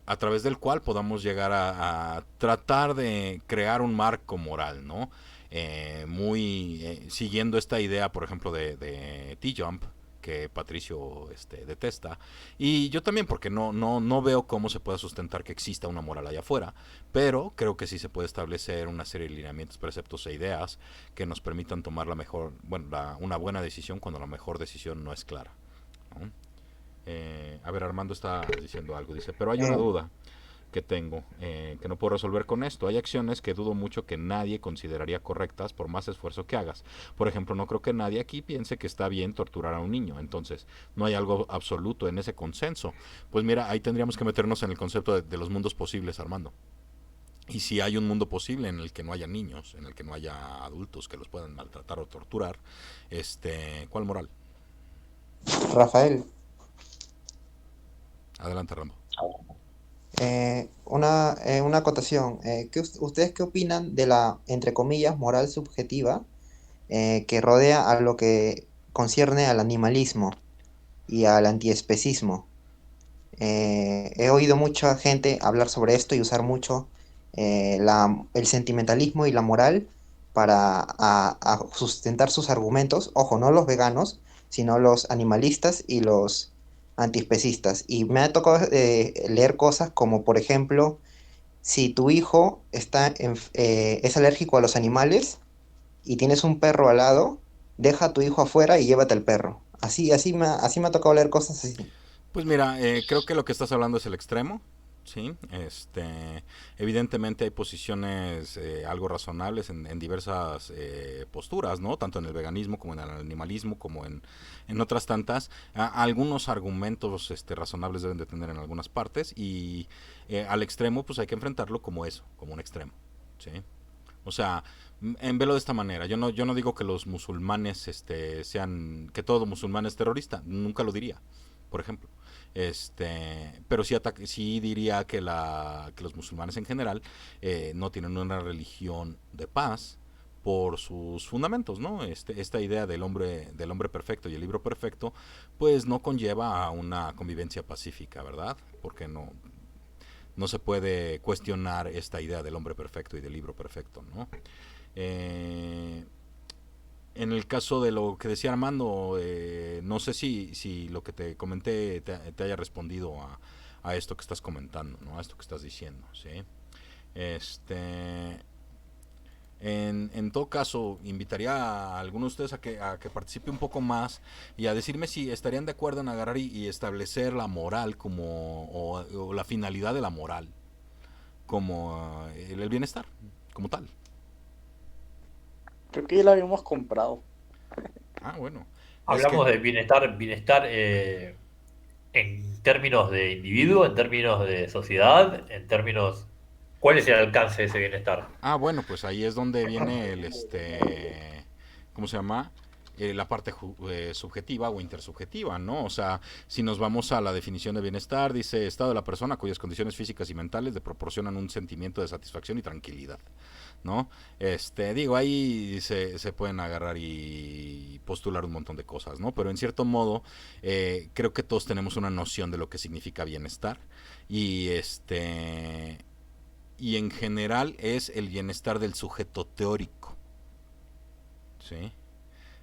a través del cual podamos llegar a tratar de crear un marco moral, ¿no? Siguiendo esta idea, por ejemplo, de T-Jump, que Patricio detesta. Y yo también, porque no veo cómo se pueda sustentar que exista una moral allá afuera, pero creo que sí se puede establecer una serie de lineamientos, preceptos e ideas que nos permitan tomar una buena decisión cuando la mejor decisión no es clara, ¿no? A ver, Armando está diciendo algo, dice, pero hay una Eh, duda que tengo, que no puedo resolver con esto. Hay acciones que dudo mucho que nadie consideraría correctas por más esfuerzo que hagas. Por ejemplo, no creo que nadie aquí piense que está bien torturar a un niño. Entonces, no hay algo absoluto en ese consenso. Pues mira, ahí tendríamos que meternos en el concepto de los mundos posibles, Armando. Y si hay un mundo posible en el que no haya niños, en el que no haya adultos que los puedan maltratar o torturar, ¿cuál moral? Rafael, Adelante, Rambo. una acotación. ¿Ustedes qué opinan de la, entre comillas, moral subjetiva que rodea a lo que concierne al animalismo y al antiespecismo? He oído mucha gente hablar sobre esto y usar mucho el sentimentalismo y la moral para a sustentar sus argumentos. Ojo, no los veganos, sino los animalistas y los antiespecistas. Y me ha tocado leer cosas como, por ejemplo, si tu hijo es alérgico a los animales y tienes un perro al lado, deja a tu hijo afuera y llévate al perro. Así me ha tocado leer cosas así. Pues mira, creo que lo que estás hablando es el extremo, ¿sí? Evidentemente hay posiciones algo razonables en diversas posturas, ¿no? Tanto en el veganismo como en el animalismo, como en otras tantas. Algunos argumentos razonables deben de tener en algunas partes y al extremo pues hay que enfrentarlo como eso, como un extremo, ¿sí? O sea, en velo de esta manera, yo no digo que los musulmanes que todo musulmán es terrorista, nunca lo diría, por ejemplo. Pero sí diría que los musulmanes en general no tienen una religión de paz por sus fundamentos, ¿no? Esta idea del hombre perfecto y el libro perfecto, pues no conlleva a una convivencia pacífica, ¿verdad? Porque no se puede cuestionar esta idea del hombre perfecto y del libro perfecto, ¿no? En el caso de lo que decía Armando, no sé si lo que te comenté te haya respondido a esto que estás comentando, ¿no? A esto que estás diciendo, ¿sí? En todo caso, invitaría a algunos de ustedes a que participe un poco más y a decirme si estarían de acuerdo en agarrar y establecer la moral o la finalidad de la moral como el bienestar, como tal. Creo que ya la habíamos comprado. Ah, bueno. Hablamos de bienestar en términos de individuo, en términos de sociedad, en términos... ¿Cuál es el alcance de ese bienestar? Ah, bueno, pues ahí es donde viene ¿cómo se llama? La parte subjetiva o intersubjetiva, ¿no? O sea, si nos vamos a la definición de bienestar, dice estado de la persona cuyas condiciones físicas y mentales le proporcionan un sentimiento de satisfacción y tranquilidad, ¿no? Digo, ahí se pueden agarrar y postular un montón de cosas, ¿no? Pero en cierto modo, creo que todos tenemos una noción de lo que significa bienestar y y en general es el bienestar del sujeto teórico, ¿sí?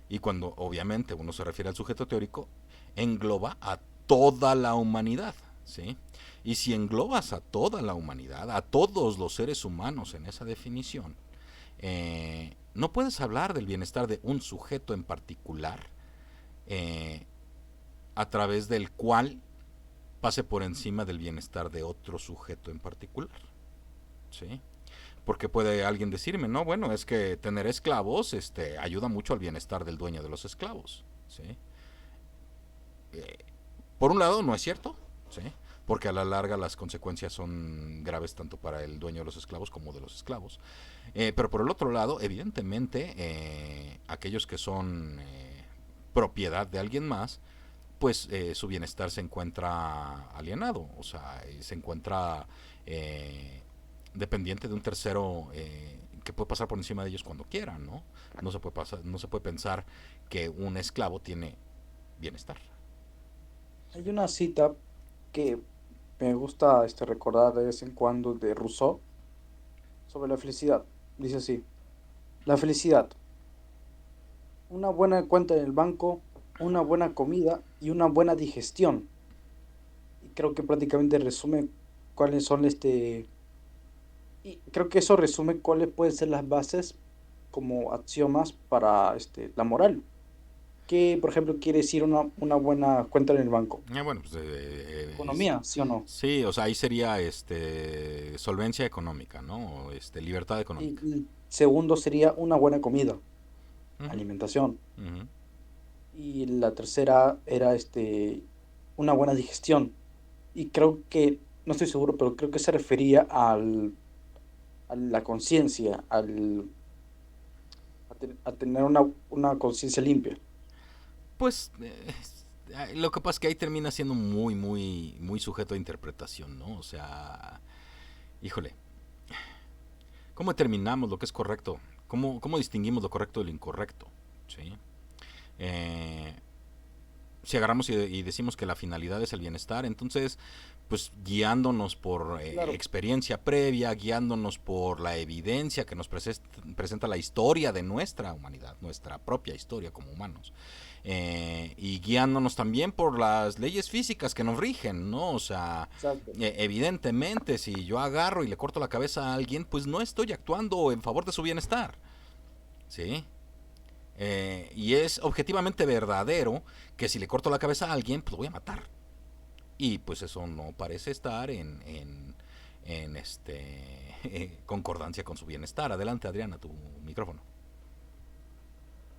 Y cuando obviamente uno se refiere al sujeto teórico, engloba a toda la humanidad, ¿sí? Y si englobas a toda la humanidad, a todos los seres humanos en esa definición, no puedes hablar del bienestar de un sujeto en particular a través del cual pase por encima del bienestar de otro sujeto en particular, ¿sí? Porque puede alguien decirme, no, bueno, es que tener esclavos ayuda mucho al bienestar del dueño de los esclavos, ¿sí? Por un lado, no es cierto, ¿sí? Porque a la larga las consecuencias son graves tanto para el dueño de los esclavos como de los esclavos. Pero por el otro lado, evidentemente, aquellos que son propiedad de alguien más, pues su bienestar se encuentra alienado, o sea, se encuentra dependiente de un tercero que puede pasar por encima de ellos cuando quiera, ¿no? No se puede pensar que un esclavo tiene bienestar. Hay una cita que me gusta recordar de vez en cuando de Rousseau sobre la felicidad. Dice así: la felicidad, una buena cuenta en el banco, una buena comida y una buena digestión. Y creo que prácticamente resume cuáles son y creo que eso resume cuáles pueden ser las bases como axiomas para la moral. ¿Qué, por ejemplo, quiere decir una buena cuenta en el banco? Bueno, pues Economía, ¿sí o no? sí, o sea, ahí sería solvencia económica, ¿no? Libertad Y económica. el segundo sería una buena comida, Ujú, alimentación. ujú. Y la tercera era una buena digestión. Y creo que, no estoy seguro, pero creo que se refería a la conciencia, a tener una conciencia limpia. Pues lo que pasa es que ahí termina siendo muy sujeto a interpretación, ¿no? O sea, híjole, ¿cómo determinamos lo que es correcto? ¿Cómo distinguimos lo correcto de lo incorrecto? ¿Sí? Eh, si agarramos y decimos que la finalidad es el bienestar, entonces, pues guiándonos por Claro, experiencia previa, guiándonos por la evidencia que nos presenta la historia de nuestra humanidad, nuestra propia historia como humanos, y guiándonos también por las leyes físicas que nos rigen, ¿no? O sea, exacto. evidentemente, si yo agarro y le corto la cabeza a alguien, pues no estoy actuando en favor de su bienestar, ¿sí? Y es objetivamente verdadero que si le corto la cabeza a alguien, pues lo voy a matar. Y pues eso no parece estar en concordancia con su bienestar. Adelante, Adriana, tu micrófono.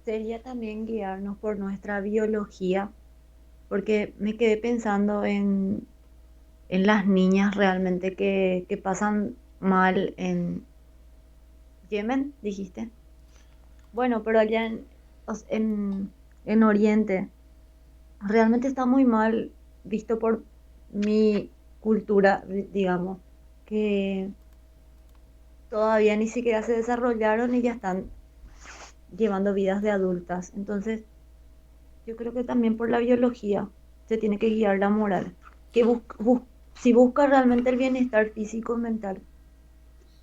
Sería también guiarnos por nuestra biología, porque me quedé pensando en las niñas realmente que pasan mal en Yemen, dijiste. Bueno, pero allá en Oriente realmente está muy mal visto por mi cultura, digamos, que todavía ni siquiera se desarrollaron y ya están llevando vidas de adultas. Entonces, yo creo que también por la biología se tiene que guiar la moral. Que si busca realmente el bienestar físico y mental,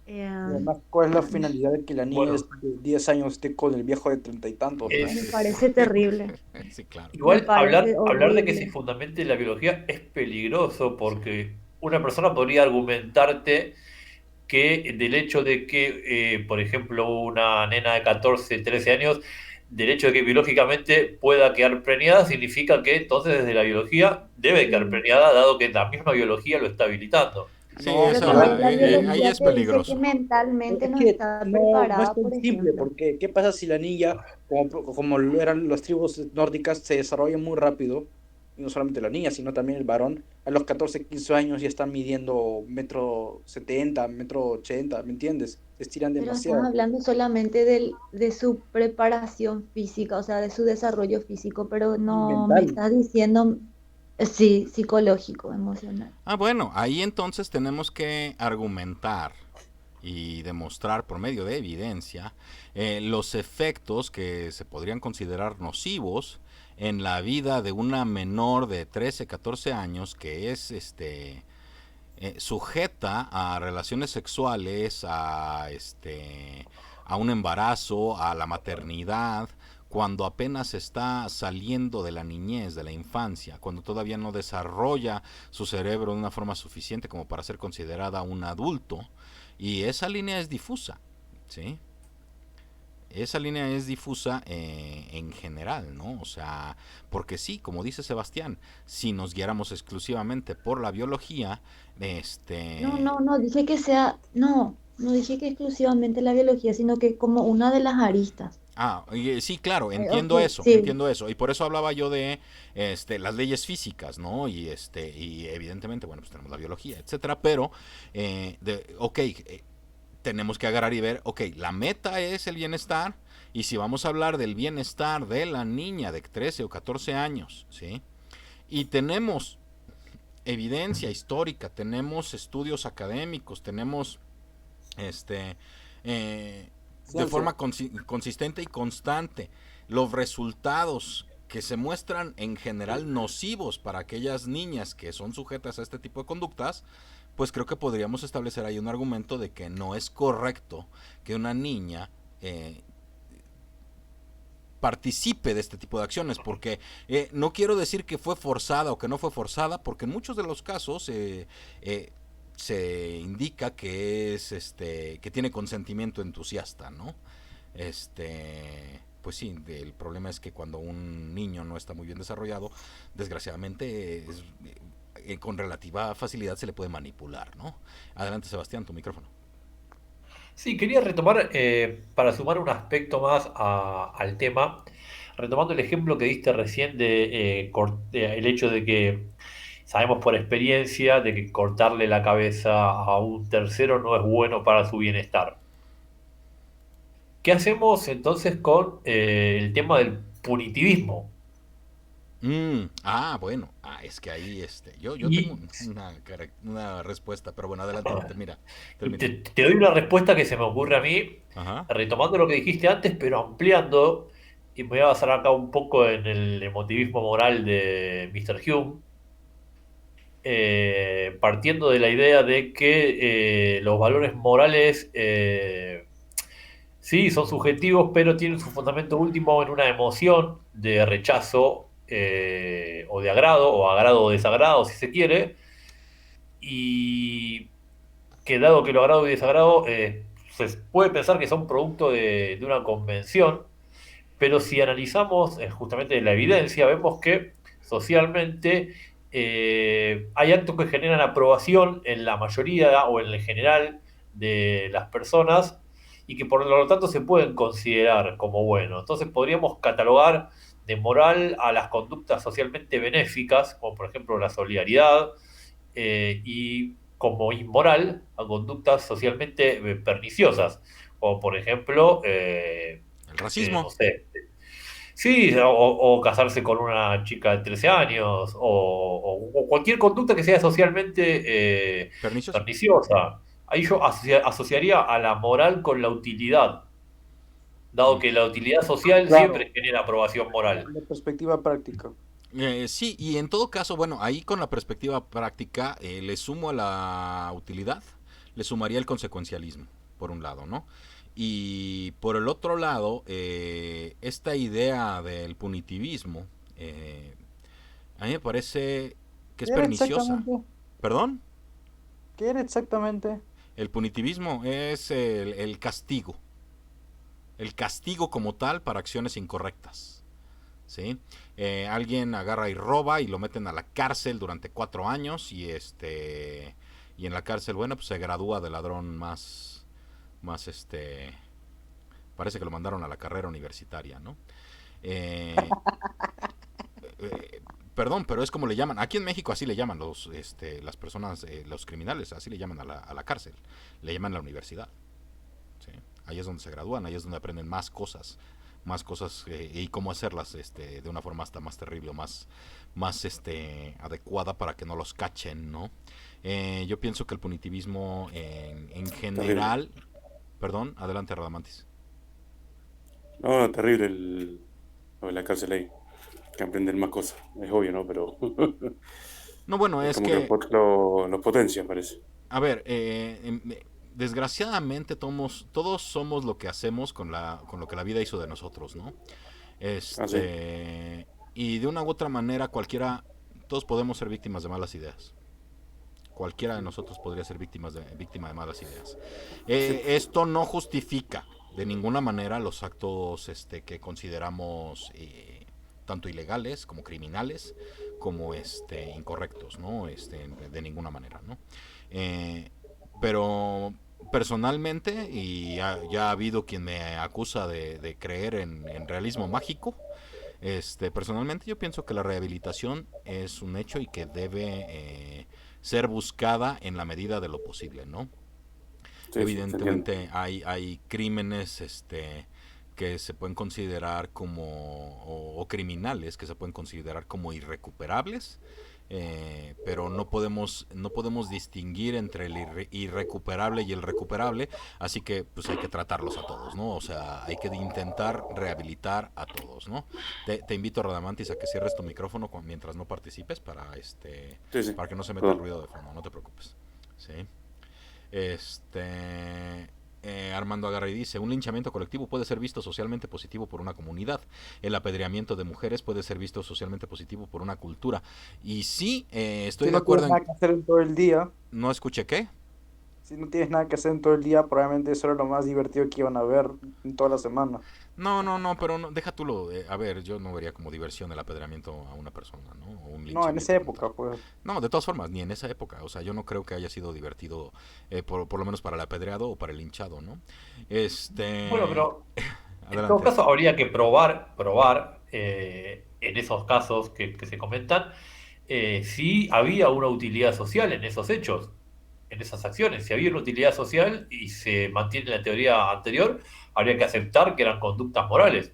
eh, Y además, ¿cuál es la finalidad de que la niña Bueno, de 10 años esté con el viejo de 30 y tantos, no? me es, parece terrible. Sí, claro. Me igual parece hablar de que se horrible. fundamente la biología es peligroso porque una persona podría argumentarte que del hecho de que, por ejemplo, una nena de 14 13 años, del hecho de que biológicamente pueda quedar preñada, significa que entonces desde la biología debe quedar Sí. preñada, dado que la misma biología lo está habilitando. Sí, No, Pero a ver, también esa, la ahí biología es te dice que peligroso. mentalmente es no que está no es preparada, tan por simple, ejemplo. porque ¿qué pasa si la niña, como lo eran las tribus nórdicas, se desarrolla muy rápido? Y no solamente la niña, sino también el varón. A los 14 15 años ya están midiendo metro 70 metro 80, ¿me entiendes? Se estiran Pero estás demasiado. hablando solamente de su preparación física, o sea, de su desarrollo físico, pero Y no me mental. estás diciendo, sí, psicológico, emocional. Ah, bueno, ahí entonces tenemos que argumentar y demostrar por medio de evidencia los efectos que se podrían considerar nocivos en la vida de una menor de 13 14 años que es sujeta a relaciones sexuales, a un embarazo, a la maternidad, cuando apenas está saliendo de la niñez, de la infancia, cuando todavía no desarrolla su cerebro de una forma suficiente como para ser considerada un adulto. Y esa línea es difusa, ¿sí? Esa línea es difusa en general, ¿no? O sea, porque sí, como dice Sebastián, si nos guiáramos exclusivamente por la biología, No, este... no, no dije que sea, no, no dije que exclusivamente la biología, sino que como una de las aristas. Sí, claro, Ok, sí, entiendo eso, y por eso hablaba yo de las leyes físicas, ¿no? Y evidentemente, bueno, pues tenemos la biología, etcétera, pero, tenemos que agarrar y ver, ok, la meta es el bienestar, y si vamos a hablar del bienestar de la niña de 13 o 14 años, ¿sí? Y tenemos evidencia histórica, tenemos estudios académicos, tenemos este de Ciencia. forma consistente y constante los resultados que se muestran en general nocivos para aquellas niñas que son sujetas a este tipo de conductas, pues creo que podríamos establecer ahí un argumento de que no es correcto que una niña participe de este tipo de acciones, porque no quiero decir que fue forzada o que no fue forzada, porque en muchos de los casos se indica que es que tiene consentimiento entusiasta, ¿no? Pues sí, el problema es que cuando un niño no está muy bien desarrollado, desgraciadamente con relativa facilidad se le puede manipular, ¿no? Adelante, Sebastián, tu micrófono. Sí, quería retomar, para sumar un aspecto más al tema, retomando el ejemplo que diste recién de el hecho de que sabemos por experiencia de que cortarle la cabeza a un tercero no es bueno para su bienestar. ¿Qué hacemos entonces con el tema del punitivismo? Bueno, es que ahí yo tengo Y, una respuesta, pero bueno, adelante, y termina. te doy una respuesta que se me ocurre a mí, Ajá. retomando lo que dijiste antes, pero ampliando, y me voy a basar acá un poco en el emotivismo moral de Mr. Hume, partiendo de la idea de que los valores morales sí son subjetivos, pero tienen su fundamento último en una emoción de rechazo o de agrado, o agrado o desagrado, si se quiere, y que dado que lo agrado y desagrado se puede pensar que son producto de una convención, pero si analizamos justamente la evidencia, vemos que socialmente hay actos que generan aprobación en la mayoría o en el general de las personas y que por lo tanto se pueden considerar como buenos. Entonces podríamos catalogar de moral a las conductas socialmente benéficas, como por ejemplo la solidaridad, y como inmoral a conductas socialmente perniciosas, como por ejemplo, El racismo, no sé, sí, o casarse con una chica de 13 años, o cualquier conducta que sea socialmente perniciosa. perniciosa. Ahí yo asociaría a la moral con la utilidad. dado que la utilidad social Claro. siempre genera aprobación moral. De perspectiva práctica. Sí, y en todo caso, bueno, ahí con la perspectiva práctica, le sumo a la utilidad, le sumaría el consecuencialismo, por un lado, ¿no? Y por el otro lado, esta idea del punitivismo, a mí me parece que es ¿Qué era perniciosa. exactamente? ¿Perdón? ¿Qué era exactamente? El punitivismo es el castigo. El castigo como tal para acciones incorrectas. ¿Sí? Alguien agarra y roba y lo meten a la cárcel durante 4 años y y en la cárcel, bueno, pues se gradúa de ladrón más parece que lo mandaron a la carrera universitaria, ¿no? Eh, Perdón, pero es como le llaman. Aquí en México así le llaman las personas, los criminales, así le llaman a la cárcel. Le llaman la universidad. ¿Sí? Ahí es donde se gradúan, ahí es donde aprenden más cosas y cómo hacerlas de una forma hasta más terrible o más adecuada para que no los cachen, ¿no? Yo pienso que el punitivismo en general... Perdón, adelante Radamantis. No, terrible lo de la cárcel ahí. Que aprenden más cosas. Es obvio, ¿no? Pero No, bueno, es es como que... lo potencia, parece. A ver, desgraciadamente todos somos lo que hacemos con lo que la vida hizo de nosotros, ¿no? Sí. Y de una u otra manera todos podemos ser víctimas de malas ideas. Cualquiera de nosotros podría ser víctima de malas ideas. Esto no justifica de ninguna manera los actos que consideramos tanto ilegales como criminales como incorrectos, ¿no? De ninguna manera, ¿no? Pero personalmente, y ya ha habido quien me acusa de creer en realismo mágico, personalmente yo pienso que la rehabilitación es un hecho y que debe ser buscada en la medida de lo posible, ¿no? Sí, Evidentemente hay crímenes que se pueden considerar o criminales que se pueden considerar como irrecuperables, pero no podemos distinguir entre el irrecuperable y el recuperable, así que pues hay que tratarlos a todos, ¿no? O sea, hay que intentar rehabilitar a todos, ¿no? Te invito, Radamantis, a que cierres tu micrófono mientras no participes para para que no se meta el ruido de fondo, no te preocupes. Sí. Armando agarra y dice: un linchamiento colectivo puede ser visto socialmente positivo por una comunidad. El apedreamiento de mujeres puede ser visto socialmente positivo por una cultura. Y sí, estoy de acuerdo Si no tienes nada que hacer en todo el día, ¿No escuché qué? si no tienes nada que hacer en todo el día, probablemente eso era lo más divertido que iban a ver en toda la semana. No, pero no, deja tú a ver, yo no vería como diversión el apedreamiento a una persona, ¿no? O un No, en esa linchamiento como tal. época, pues. No, de todas formas, ni en esa época. O sea, yo no creo que haya sido divertido, por lo menos para el apedreado o para el linchado, ¿no? Bueno, pero en todo Adelante. caso habría que probar en esos casos que se comentan, si había una utilidad social en esos hechos, en esas acciones. Si había una utilidad social y se mantiene la teoría anterior, habría que aceptar que eran conductas morales.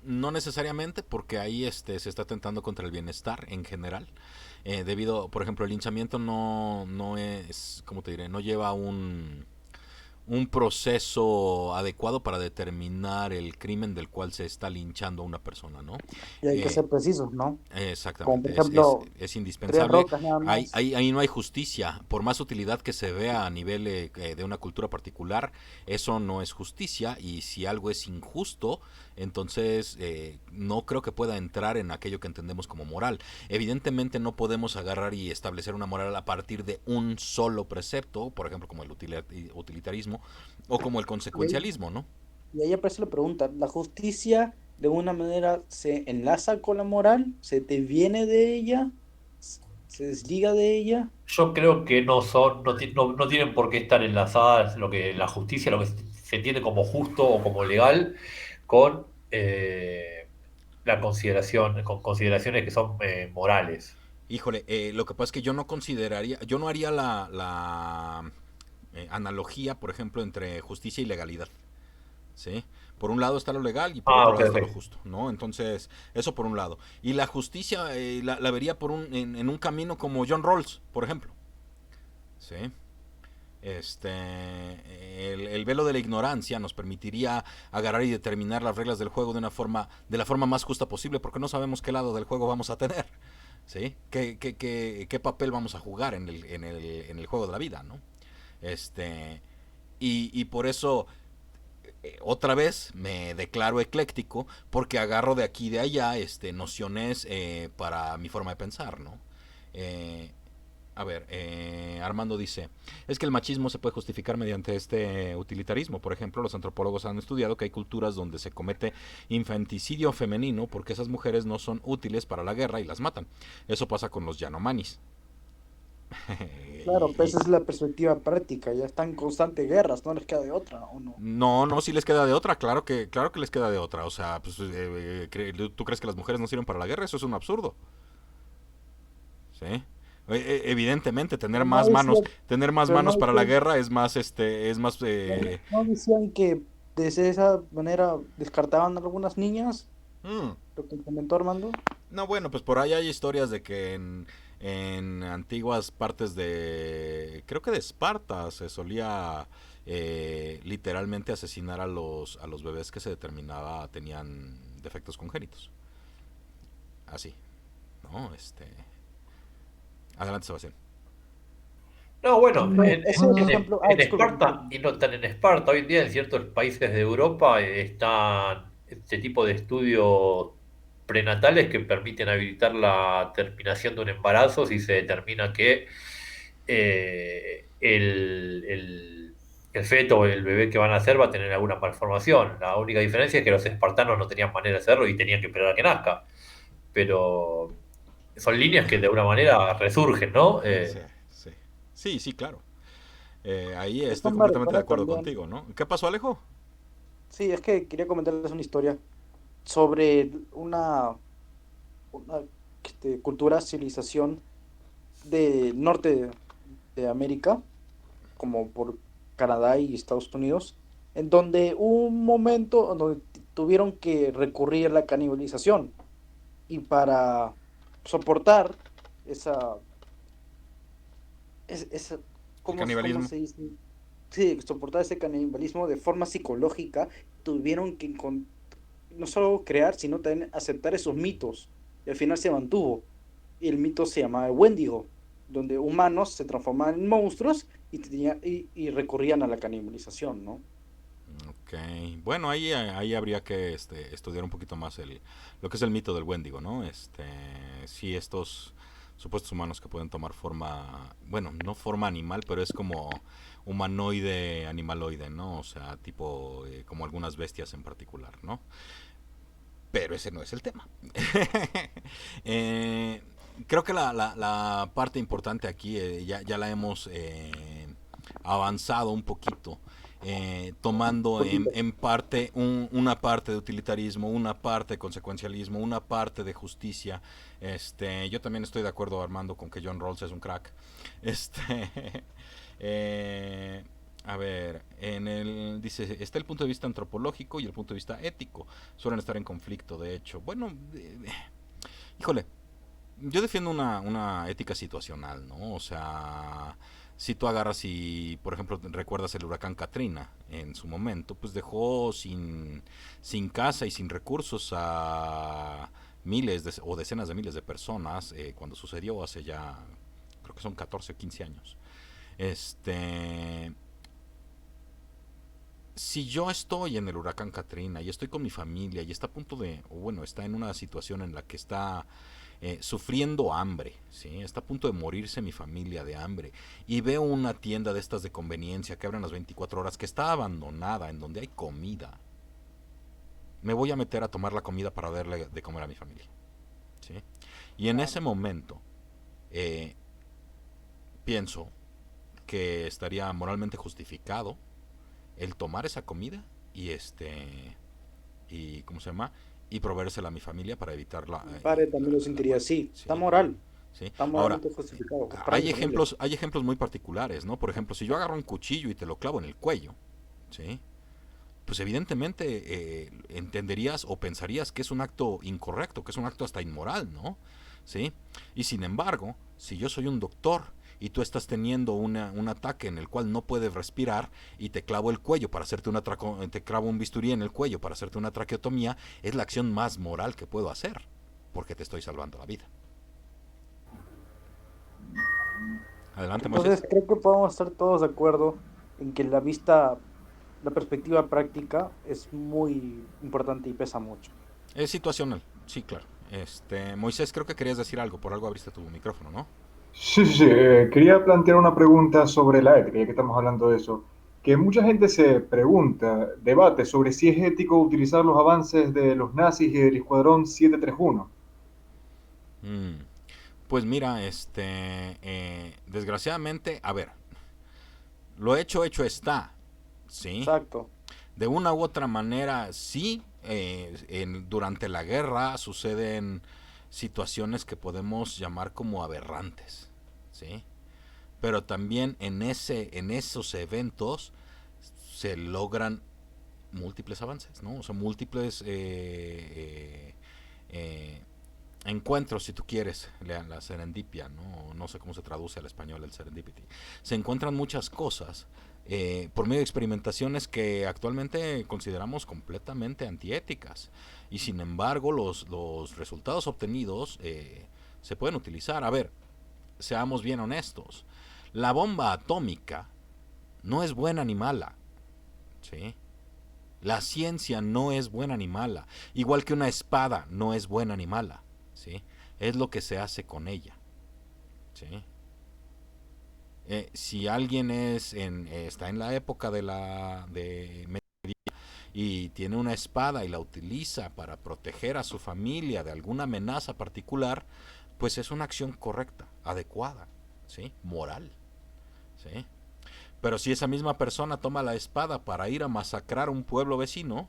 No necesariamente, porque ahí se está atentando contra el bienestar en general. Debido, por ejemplo, el linchamiento no es, ¿cómo te diré? No lleva un proceso adecuado para determinar el crimen del cual se está linchando a una persona, ¿no? Y hay que ser precisos, ¿no? Como por Exactamente, ejemplo, es 3 indispensable. rocas nada más. Ahí no hay justicia. Por más utilidad que se vea a nivel de una cultura particular, eso no es justicia. Y si algo es injusto, entonces no creo que pueda entrar en aquello que entendemos como moral. Evidentemente no podemos agarrar y establecer una moral a partir de un solo precepto, por ejemplo como el utilitarismo o como el consecuencialismo, ¿no? Y ahí aparece la pregunta, ¿la justicia de una manera se enlaza con la moral? ¿Se te viene de ella? ¿Se desliga de ella? Yo creo que no tienen por qué estar enlazadas la justicia, lo que se entiende como justo o como legal, con con consideraciones que son morales. Híjole, lo que pasa es que yo no haría la analogía, por ejemplo, entre justicia y legalidad, ¿sí? Por un lado está lo legal y por Ah, otro ok, lado está lo ok. justo, ¿no? Entonces, eso por un lado. Y la justicia la vería en un camino como John Rawls, por ejemplo, ¿sí? El velo de la ignorancia nos permitiría agarrar y determinar las reglas del juego de la forma más justa posible, porque no sabemos qué lado del juego vamos a tener, ¿sí? ¿Qué papel vamos a jugar en el juego de la vida, ¿no? Y por eso otra vez me declaro ecléctico, porque agarro de aquí y de allá nociones para mi forma de pensar, ¿no? A ver, Armando dice, es que el machismo se puede justificar mediante este utilitarismo. Por ejemplo, los antropólogos han estudiado que hay culturas donde se comete infanticidio femenino porque esas mujeres no son útiles para la guerra y las matan. Eso pasa con los Yanomamis. Claro, pues esa es la perspectiva práctica, ya están en constantes guerras, no les queda de otra, ¿o no? No, sí les queda de otra, claro que les queda de otra. O sea, pues, ¿tú crees que las mujeres no sirven para la guerra? Eso es un absurdo. ¿Sí? Evidentemente tener Pero no más manos decían, pero no para la decían, guerra es más no decían que de esa manera descartaban a algunas niñas, mm, lo que comentó Armando. no, bueno, pues por ahí hay historias de que en antiguas partes de creo que de Esparta se solía literalmente asesinar a los bebés que se determinaba tenían defectos congénitos, así, ¿no? Adelante, Sebastián. No, bueno, No, ese otro ejemplo, En disculpa. Esparta, y no tan en Esparta, hoy en día en ciertos países de Europa están este tipo de estudios prenatales que permiten habilitar la terminación de un embarazo si se determina que el feto o el bebé que van a hacer va a tener alguna malformación. La única diferencia es que los espartanos no tenían manera de hacerlo y tenían que esperar a que nazca. Pero son líneas que de alguna manera resurgen, ¿no? Sí, sí. Sí, claro. Ahí Esto estoy me completamente de recuerda acuerdo también, contigo, ¿no? ¿Qué pasó, Alejo? sí, es que quería comentarles una historia sobre una cultura, civilización del norte de América, como por Canadá y Estados Unidos, en donde hubo un momento en donde tuvieron que recurrir a la canibalización y para soportar esa, esa El ¿cómo canibalismo. se dice? Sí, soportar ese canibalismo de forma psicológica, tuvieron que no solo crear, sino también aceptar esos mitos. Y al final se mantuvo. Y el mito se llamaba el Wendigo, donde humanos se transformaban en monstruos y recurrían a la canibalización, ¿no? Ok, bueno, ahí habría que estudiar un poquito más lo que es el mito del Wendigo, ¿no? Sí, estos supuestos humanos que pueden tomar forma, bueno, no forma animal, pero es como humanoide, animaloide, ¿no? O sea, tipo como algunas bestias en particular, ¿no? Pero ese no es el tema. Eh, Creo que la parte importante aquí ya la hemos avanzado un poquito, tomando Poquito. en parte una parte de utilitarismo, una parte de consecuencialismo, una parte de justicia. Yo también estoy de acuerdo, Armando, con que John Rawls es un crack. Este, eh, a ver, dice, está el punto de vista antropológico y el punto de vista ético. Suelen estar en conflicto, de hecho. Bueno, híjole, yo defiendo una ética situacional, ¿no? O sea, si tú agarras y, por ejemplo, recuerdas el huracán Katrina en su momento, pues dejó sin casa y sin recursos a o decenas de miles de personas cuando sucedió hace ya, creo que son 14 o 15 años. Este, si yo estoy en el huracán Katrina y estoy con mi familia y está a punto o bueno, está en una situación en la que está sufriendo hambre, ¿sí? Está a punto de morirse mi familia de hambre y veo una tienda de estas de conveniencia que abren las 24 horas que está abandonada, en donde hay comida, me voy a meter a tomar la comida para darle de comer a mi familia, ¿sí? Y en ese momento eh, pienso que estaría moralmente justificado el tomar esa comida y ¿cómo se llama? Y proveérsela a mi familia para evitar Mi padre también lo la sentiría muerte, así. ¿sí? Está moral. ¿Sí? Está Ahora, moralmente justificado. Para mi hay familia. ejemplos muy particulares, ¿no? Por ejemplo, si yo agarro un cuchillo y te lo clavo en el cuello, ¿sí? Pues evidentemente entenderías o pensarías que es un acto incorrecto, que es un acto hasta inmoral, ¿no? ¿Sí? Y sin embargo, si yo soy un doctor y tú estás teniendo un ataque en el cual no puedes respirar y te clavo el cuello para hacerte te clavo un bisturí en el cuello para hacerte una traqueotomía, es la acción más moral que puedo hacer, porque te estoy salvando la vida. Adelante, Moisés. Entonces creo que podemos estar todos de acuerdo en que la perspectiva práctica es muy importante y pesa mucho. Es situacional, sí, claro. Moisés, creo que querías decir algo, por algo abriste tu micrófono, ¿no? Sí. Quería plantear una pregunta sobre la ética, ya que estamos hablando de eso. Que mucha gente se pregunta, debate sobre si es ético utilizar los avances de los nazis y del Escuadrón 731. Pues mira, desgraciadamente, a ver, lo hecho está, ¿sí? Exacto. De una u otra manera, sí, durante la guerra suceden situaciones que podemos llamar como aberrantes, ¿sí? Pero también en esos eventos se logran múltiples avances, ¿no? O sea, múltiples encuentros, si tú quieres, la serendipia, ¿no? No sé cómo se traduce al español el serendipity. Se encuentran muchas cosas por medio de experimentaciones que actualmente consideramos completamente antiéticas, y sin embargo los resultados obtenidos se pueden utilizar. A ver, seamos bien honestos, la bomba atómica no es buena ni mala, ¿sí? La ciencia no es buena ni mala, igual que una espada no es buena ni mala, ¿sí? Es lo que se hace con ella, ¿sí? Si alguien está en la época de y tiene una espada y la utiliza para proteger a su familia de alguna amenaza particular, pues es una acción correcta, adecuada, ¿sí? Moral, ¿sí? Pero si esa misma persona toma la espada para ir a masacrar un pueblo vecino,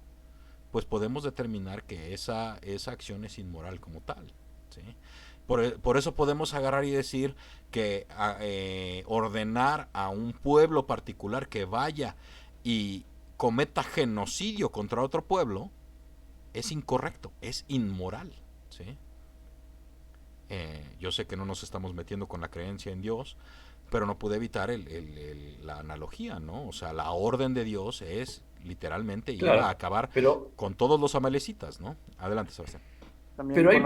pues podemos determinar que esa acción es inmoral como tal, ¿sí? Por eso podemos agarrar y decir que ordenar a un pueblo particular que vaya y cometa genocidio contra otro pueblo es incorrecto, es inmoral, ¿sí? Yo sé que no nos estamos metiendo con la creencia en Dios, pero no pude evitar la analogía, ¿no? O sea, la orden de Dios es literalmente ir a acabar con todos los amalecitas, ¿no? Adelante, Sebastián. Pero ahí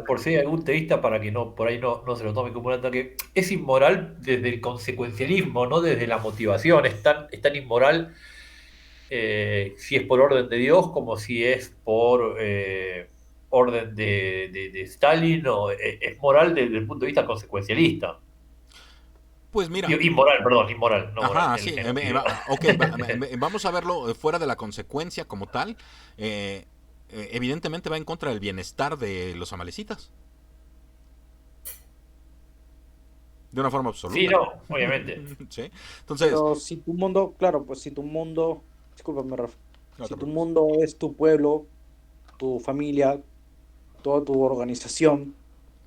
por si hay algún teísta, para que por ahí no se lo tome como un ataque, es inmoral desde el consecuencialismo, no desde la motivación. Es tan inmoral si es por orden de Dios como si es por orden de Stalin, o es moral desde el punto de vista consecuencialista. Pues mira. Inmoral, perdón, inmoral. No ajá, moral, sí. Vamos a verlo fuera de la consecuencia como tal. Evidentemente va en contra del bienestar de los amalecitas. De una forma absoluta. Sí, no, obviamente. ¿Sí? Entonces, pero si tu mundo, discúlpame, Rafa, si tu mundo es tu pueblo, tu familia, toda tu organización,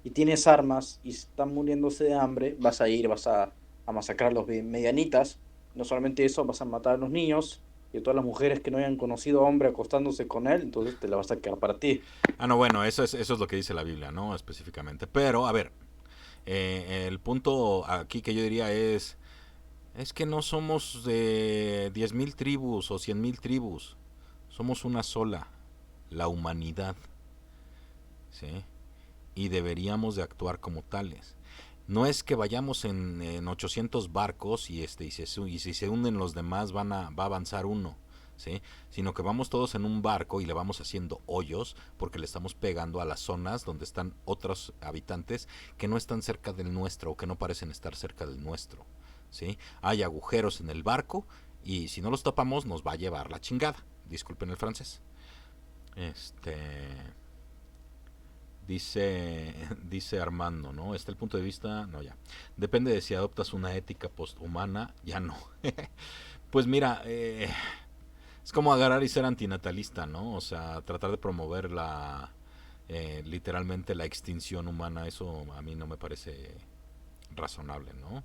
y tienes armas y están muriéndose de hambre, vas a masacrar a los medianitas. No solamente eso, vas a matar a los niños y a todas las mujeres que no hayan conocido a hombre acostándose con él, entonces te la vas a quedar para ti. No, bueno, eso es lo que dice la Biblia, ¿no? Específicamente. Pero, a ver, el punto aquí que yo diría es que no somos de 10,000 tribus o 100,000 tribus. Somos una sola, la humanidad, ¿sí? Y deberíamos de actuar como tales. No es que vayamos en 800 barcos y si se hunden los demás va a avanzar uno, ¿sí? Sino que vamos todos en un barco y le vamos haciendo hoyos porque le estamos pegando a las zonas donde están otros habitantes que no están cerca del nuestro o que no parecen estar cerca del nuestro, ¿sí? Hay agujeros en el barco y si no los tapamos nos va a llevar la chingada. Disculpen el francés. Dice Armando, ¿no? El punto de vista, no, ya. Depende de si adoptas una ética posthumana, ya no. Pues mira, es como agarrar y ser antinatalista, ¿no? O sea, tratar de promover literalmente la extinción humana, eso a mí no me parece razonable, ¿no?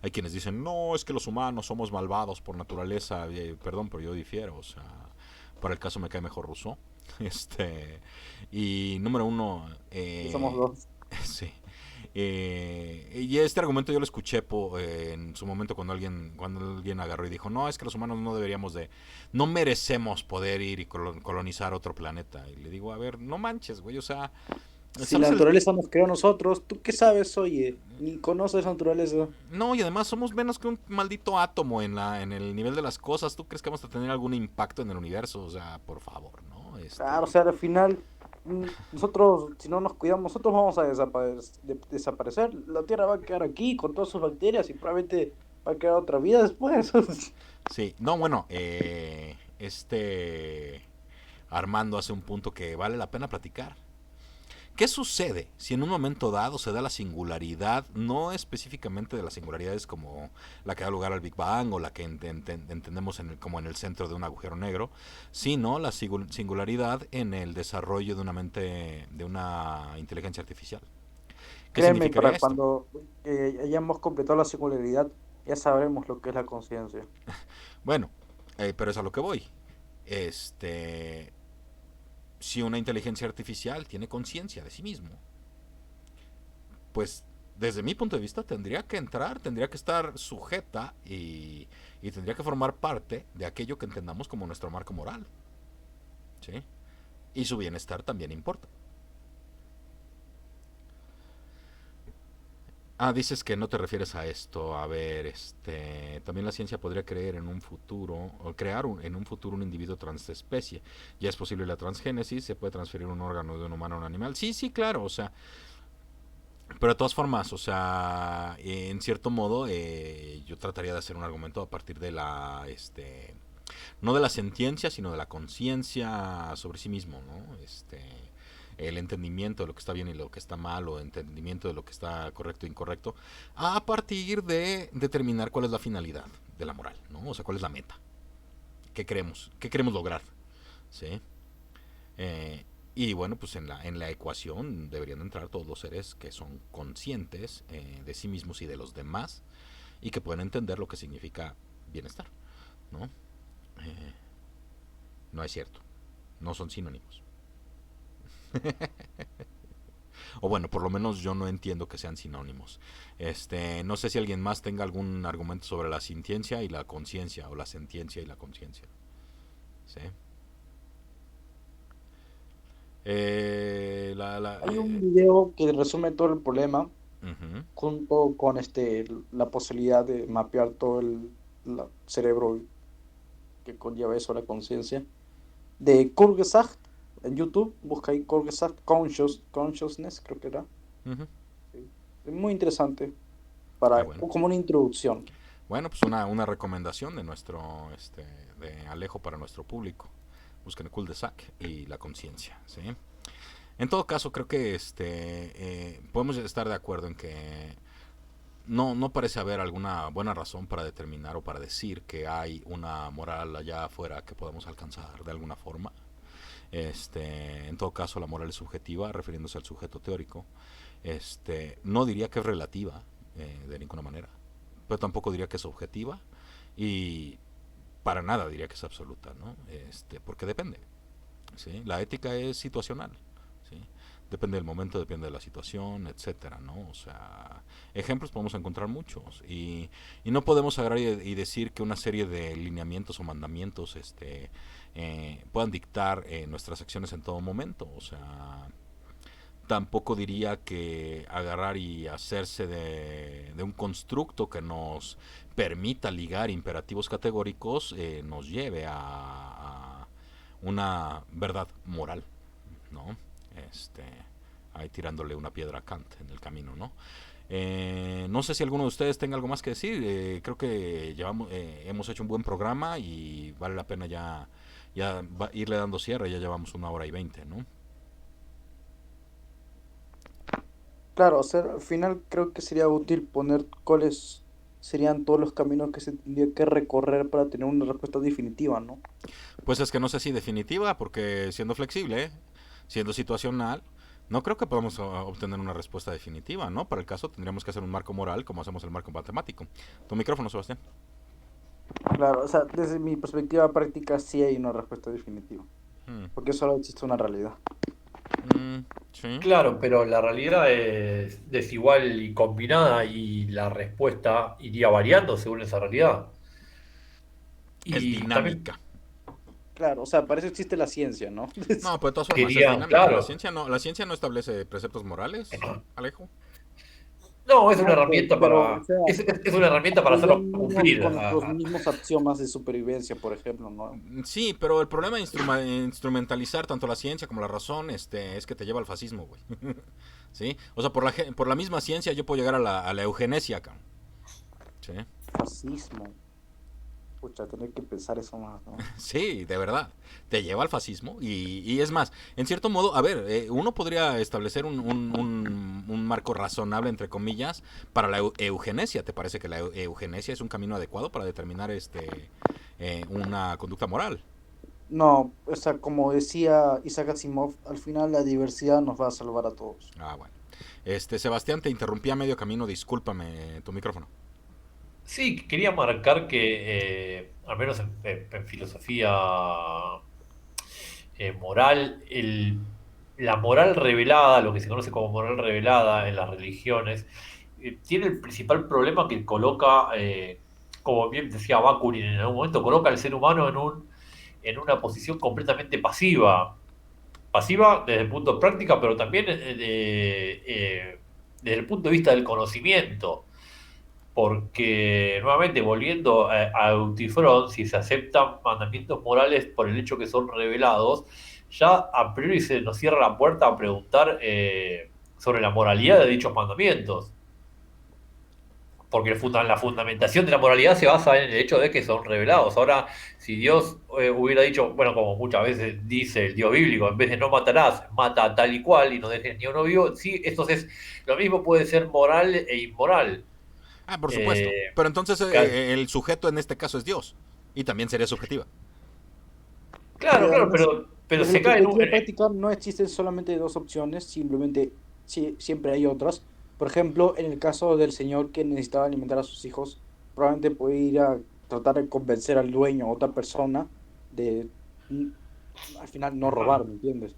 Hay quienes dicen, no, es que los humanos somos malvados por naturaleza, perdón, pero yo difiero, o sea, para el caso me cae mejor Rousseau. Y número uno, somos dos. Sí. Y este argumento yo lo escuché en su momento cuando alguien agarró y dijo, no, es que los humanos no merecemos poder ir y colonizar otro planeta. Y le digo, a ver, no manches, güey, o sea, Si la naturaleza nos creó a nosotros, ¿tú qué sabes, oye? Ni conoces la naturaleza. No, y además somos menos que un maldito átomo en el nivel de las cosas. ¿Tú crees que vamos a tener algún impacto en el universo? O sea, por favor, ¿no? Claro, o sea, al final, nosotros, si no nos cuidamos, nosotros vamos a desaparecer. La Tierra va a quedar aquí con todas sus bacterias y probablemente va a quedar otra vida después. Sí, no, bueno, Armando hace un punto que vale la pena platicar. ¿Qué sucede si en un momento dado se da la singularidad, no específicamente de las singularidades como la que da lugar al Big Bang o la que entendemos como en el centro de un agujero negro, sino la singularidad en el desarrollo de una mente, de una inteligencia artificial? ¿Qué Créeme, significaría para esto? cuando hayamos completado la singularidad, ya sabremos lo que es la conciencia. Bueno, pero es a lo que voy. Si una inteligencia artificial tiene conciencia de sí mismo, pues desde mi punto de vista tendría que estar sujeta y tendría que formar parte de aquello que entendamos como nuestro marco moral, ¿sí? Y su bienestar también importa. Dices que no te refieres a esto. A ver, también la ciencia podría creer en un futuro, o crear en un futuro un individuo transespecie. Ya es posible la transgénesis, se puede transferir un órgano de un humano a un animal. Sí, sí, claro, o sea, pero de todas formas, o sea, en cierto modo, yo trataría de hacer un argumento a partir de no de la sentiencia, sino de la conciencia sobre sí mismo, ¿no? El entendimiento de lo que está bien y lo que está mal, o entendimiento de lo que está correcto e incorrecto, a partir de determinar cuál es la finalidad de la moral, ¿no? O sea, cuál es la meta, qué queremos lograr, ¿sí? Y bueno, pues en la ecuación deberían entrar todos los seres que son conscientes de sí mismos y de los demás, y que pueden entender lo que significa bienestar, ¿no? No es cierto, no son sinónimos. O bueno, por lo menos yo no entiendo que sean sinónimos. No sé si alguien más tenga algún argumento sobre la sintiencia y la conciencia, o la sentiencia y la conciencia. ¿Sí? Hay un video que resume todo el problema, uh-huh. junto con la posibilidad de mapear todo el cerebro que conlleva eso, la conciencia, de Kurgesagt. En YouTube, busca ahí Kurgesagt Consciousness, creo que era. Uh-huh. Sí. Es muy interesante, como una introducción. Bueno, pues una recomendación de nuestro de Alejo para nuestro público. Busquen Kurgesagt y la conciencia, ¿sí? En todo caso, creo que podemos estar de acuerdo en que no parece haber alguna buena razón para determinar o para decir que hay una moral allá afuera que podamos alcanzar de alguna forma. En todo caso, la moral es subjetiva, refiriéndose al sujeto teórico. No diría que es relativa de ninguna manera, pero tampoco diría que es objetiva, y para nada diría que es absoluta, ¿no? Porque depende, ¿sí? La ética es situacional, ¿sí? Depende del momento, depende de la situación, etcétera, ¿no? O sea, ejemplos podemos encontrar muchos, y no podemos agarrar y decir que una serie de lineamientos o mandamientos puedan dictar nuestras acciones en todo momento. O sea, tampoco diría que agarrar y hacerse de un constructo que nos permita ligar imperativos categóricos nos lleve a una verdad moral, ¿no? Ahí tirándole una piedra a Kant en el camino, ¿no? No sé si alguno de ustedes tenga algo más que decir. Creo que hemos hecho un buen programa y vale la pena ya irle dando cierre. Ya llevamos 1 hora y 20, ¿no? Claro, o sea, al final creo que sería útil poner cuáles serían todos los caminos que se tendría que recorrer para tener una respuesta definitiva, ¿no? Pues es que no sé si definitiva, porque siendo flexible, siendo situacional, no creo que podamos obtener una respuesta definitiva, ¿no? Para el caso tendríamos que hacer un marco moral como hacemos el marco matemático. Tu micrófono, Sebastián. Claro, o sea, desde mi perspectiva práctica sí hay una respuesta definitiva, porque solo existe una realidad. Sí. Claro, pero la realidad es desigual y combinada y la respuesta iría variando según esa realidad. Es Y también dinámica. Claro, o sea, para eso existe la ciencia, ¿no? No, pero de todas formas es quería, dinámica. claro, La ciencia no establece preceptos morales, Alejo. no, es una No, herramienta pero, o para, sea, es una herramienta para hacerlo apoyándonos cumplir. con nuestros mismos axiomas de supervivencia, por ejemplo, ¿no? Sí, pero el problema de instrumentalizar tanto la ciencia como la razón es que te lleva al fascismo, güey. ¿Sí? O sea, por la misma ciencia yo puedo llegar a la eugenesia, cabrón. ¿Sí? Fascismo. Pucha, tener que pensar eso más, ¿no? Sí, de verdad. Te lleva al fascismo y es más, en cierto modo, a ver, uno podría establecer un marco razonable, entre comillas, para la eugenesia. ¿Te parece que la eugenesia es un camino adecuado para determinar una conducta moral? No, o sea, como decía Isaac Asimov, al final la diversidad nos va a salvar a todos. Ah, bueno. Sebastián, te interrumpí a medio camino, discúlpame tu micrófono. Sí, quería marcar que, al menos en filosofía moral, la moral revelada, lo que se conoce como moral revelada en las religiones, tiene el principal problema que coloca, como bien decía Bakunin en algún momento, coloca al ser humano en una posición completamente pasiva. Pasiva desde el punto de práctica, pero también desde el punto de vista del conocimiento. Porque, nuevamente, volviendo a Eutifrón, si se aceptan mandamientos morales por el hecho que son revelados, ya a priori se nos cierra la puerta a preguntar sobre la moralidad de dichos mandamientos. Porque la fundamentación de la moralidad se basa en el hecho de que son revelados. Ahora, si Dios hubiera dicho, bueno, como muchas veces dice el Dios bíblico, en vez de no matarás, mata tal y cual y no dejes ni uno vivo, sí, entonces lo mismo puede ser moral e inmoral. Ah, por supuesto. Pero entonces el sujeto en este caso es Dios. Y también sería subjetiva. Claro, claro, Además, pero desde se la cae en perspectiva práctica no existen solamente dos opciones, simplemente siempre hay otras. Por ejemplo, en el caso del señor que necesitaba alimentar a sus hijos, probablemente puede ir a tratar de convencer al dueño o a otra persona de al final no robar, ¿me entiendes?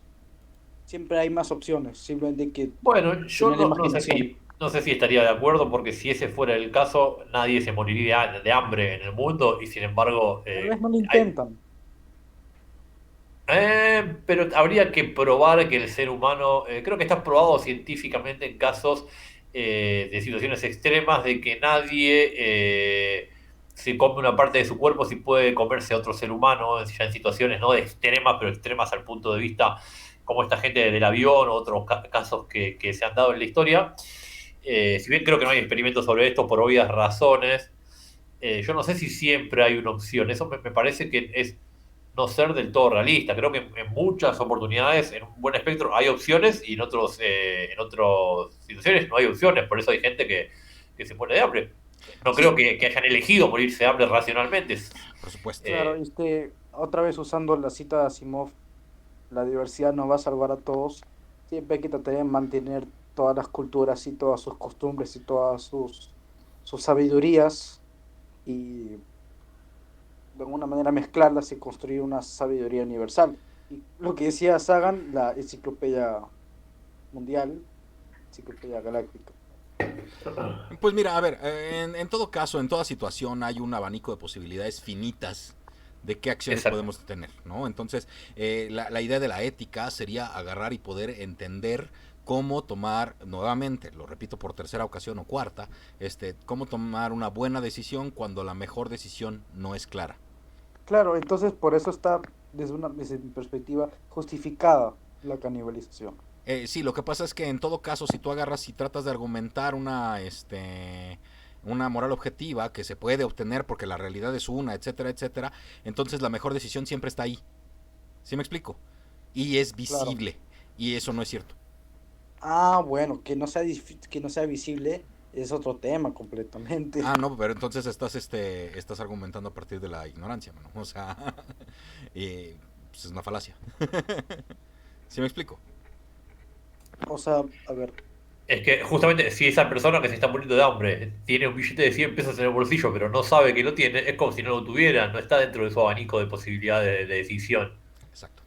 Siempre hay más opciones, simplemente que Bueno, yo tener la no sé imaginación. no sé si estaría de acuerdo, porque si ese fuera el caso, nadie se moriría de hambre en el mundo, y sin embargo, Tal vez no lo intentan. pero habría que probar que el ser humano, creo que está probado científicamente en casos de situaciones extremas, de que nadie se come una parte de su cuerpo si puede comerse a otro ser humano, ya en situaciones no extremas, pero extremas al punto de vista como esta gente del avión o otros casos que se han dado en la historia. Si bien creo que no hay experimentos sobre esto por obvias razones, yo no sé si siempre hay una opción. Eso me parece que es no ser del todo realista. Creo que en muchas oportunidades, en un buen espectro, hay opciones y en otras situaciones no hay opciones. Por eso hay gente que se muere de hambre. No creo Sí, que hayan elegido morirse de hambre racionalmente. por supuesto. Claro, otra vez usando la cita de Asimov, la diversidad nos va a salvar a todos. Siempre hay que tratar de mantener todas las culturas y todas sus costumbres y todas sus sabidurías y de alguna manera mezclarlas y construir una sabiduría universal. Y lo que decía Sagan, la enciclopedia mundial, enciclopedia galáctica. Pues mira, a ver, en todo caso, en toda situación hay un abanico de posibilidades finitas de qué acciones Exacto. podemos tener, ¿no? Entonces, la idea de la ética sería agarrar y poder entender cómo tomar, nuevamente, lo repito por tercera ocasión o cuarta, cómo tomar una buena decisión cuando la mejor decisión no es clara. Claro, entonces por eso está, desde mi perspectiva, justificada la canibalización. Sí, lo que pasa es que en todo caso, si tú agarras y tratas de argumentar una moral objetiva que se puede obtener porque la realidad es una, etcétera, etcétera, entonces la mejor decisión siempre está ahí. ¿Sí me explico? Y es Claro. visible. Y eso no es cierto. Ah, bueno, que no sea visible es otro tema completamente. Ah, no, pero entonces estás argumentando a partir de la ignorancia, mano. O sea, pues es una falacia. ¿Sí me explico? O sea, a ver, Es que justamente si esa persona que se está muriendo de hambre tiene un billete de 100 pesos en el bolsillo, pero no sabe que lo tiene, es como si no lo tuviera, no está dentro de su abanico de posibilidades de decisión. Exacto.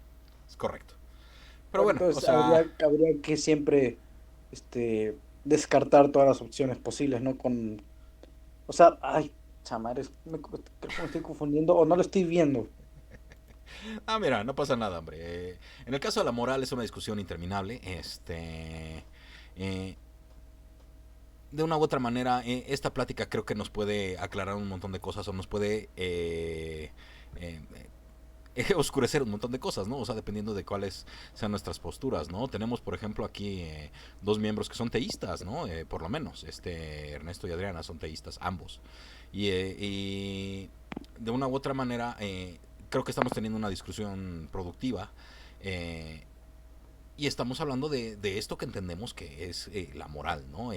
Es correcto. Pero bueno, o Entonces sea, habría que siempre descartar todas las opciones posibles, ¿no? O sea, ay, chamares, creo que me estoy confundiendo o no lo estoy viendo. mira, no pasa nada, hombre. En el caso de la moral es una discusión interminable. Eh, de una u otra manera, esta plática creo que nos puede aclarar un montón de cosas o nos puede eh, oscurecer un montón de cosas, ¿no? O sea, dependiendo de cuáles sean nuestras posturas, ¿no? Tenemos, por ejemplo, aquí dos miembros que son teístas, ¿no? Por lo menos, Ernesto y Adriana son teístas, ambos. Y de una u otra manera, creo que estamos teniendo una discusión productiva. eh, y estamos hablando de esto que entendemos que es la moral, ¿no?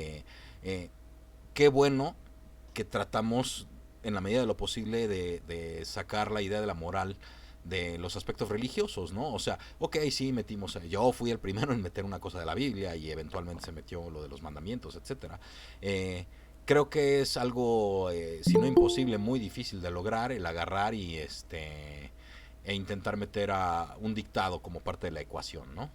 Qué bueno que tratamos en la medida de lo posible de sacar la idea de la moral de los aspectos religiosos, ¿no? O sea, ok, sí, metimos, yo fui el primero en meter una cosa de la Biblia y eventualmente se metió lo de los mandamientos, etcétera. Creo que es algo, si no imposible, muy difícil de lograr el agarrar y e intentar meter a un dictado como parte de la ecuación, ¿no?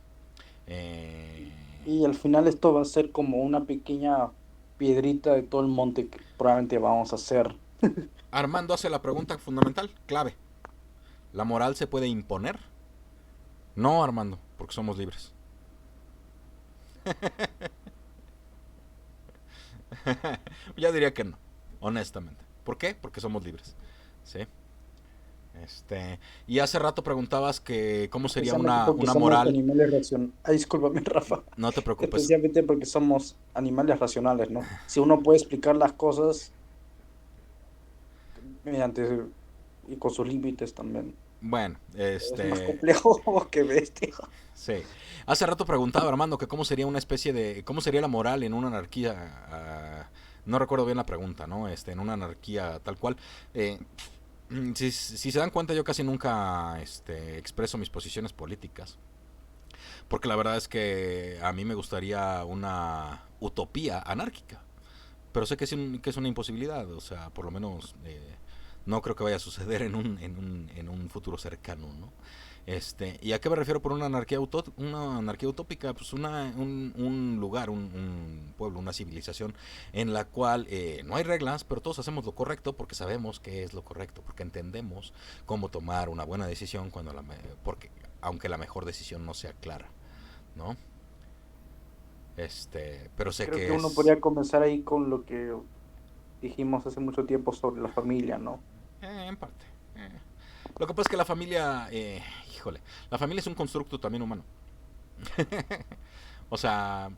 Eh, Y al final esto va a ser como una pequeña piedrita de todo el monte que probablemente vamos a hacer. Armando hace la pregunta fundamental, clave. ¿La moral se puede imponer? No, Armando, porque somos libres. Ya diría que no, honestamente. ¿Por qué? Porque somos libres. ¿Sí? Y hace rato preguntabas que cómo sería Precisamente porque una somos moral. animales racionales. Ay, discúlpame, Rafa. No te preocupes. Especialmente porque somos animales racionales, ¿no? Si uno puede explicar las cosas mediante y con sus límites también. Bueno, Es más complejo que bestia. sí. Hace rato preguntaba Armando que cómo sería una especie de, cómo sería la moral en una anarquía. No recuerdo bien la pregunta, ¿no? En una anarquía tal cual. Si se dan cuenta, yo casi nunca expreso mis posiciones políticas. Porque la verdad es que a mí me gustaría una utopía anárquica. Pero sé que es una imposibilidad. O sea, por lo menos no creo que vaya a suceder en un futuro cercano, ¿no? ¿Y a qué me refiero por una una anarquía utópica? Pues un lugar, un pueblo, una civilización en la cual no hay reglas, pero todos hacemos lo correcto porque sabemos qué es lo correcto, porque entendemos cómo tomar una buena decisión porque aunque la mejor decisión no sea clara, ¿no? Pero sé Creo que que uno es podría comenzar ahí con lo que dijimos hace mucho tiempo sobre la familia, ¿no? en parte. Lo que pasa es que la familia, híjole, la familia es un constructo también humano. O sea,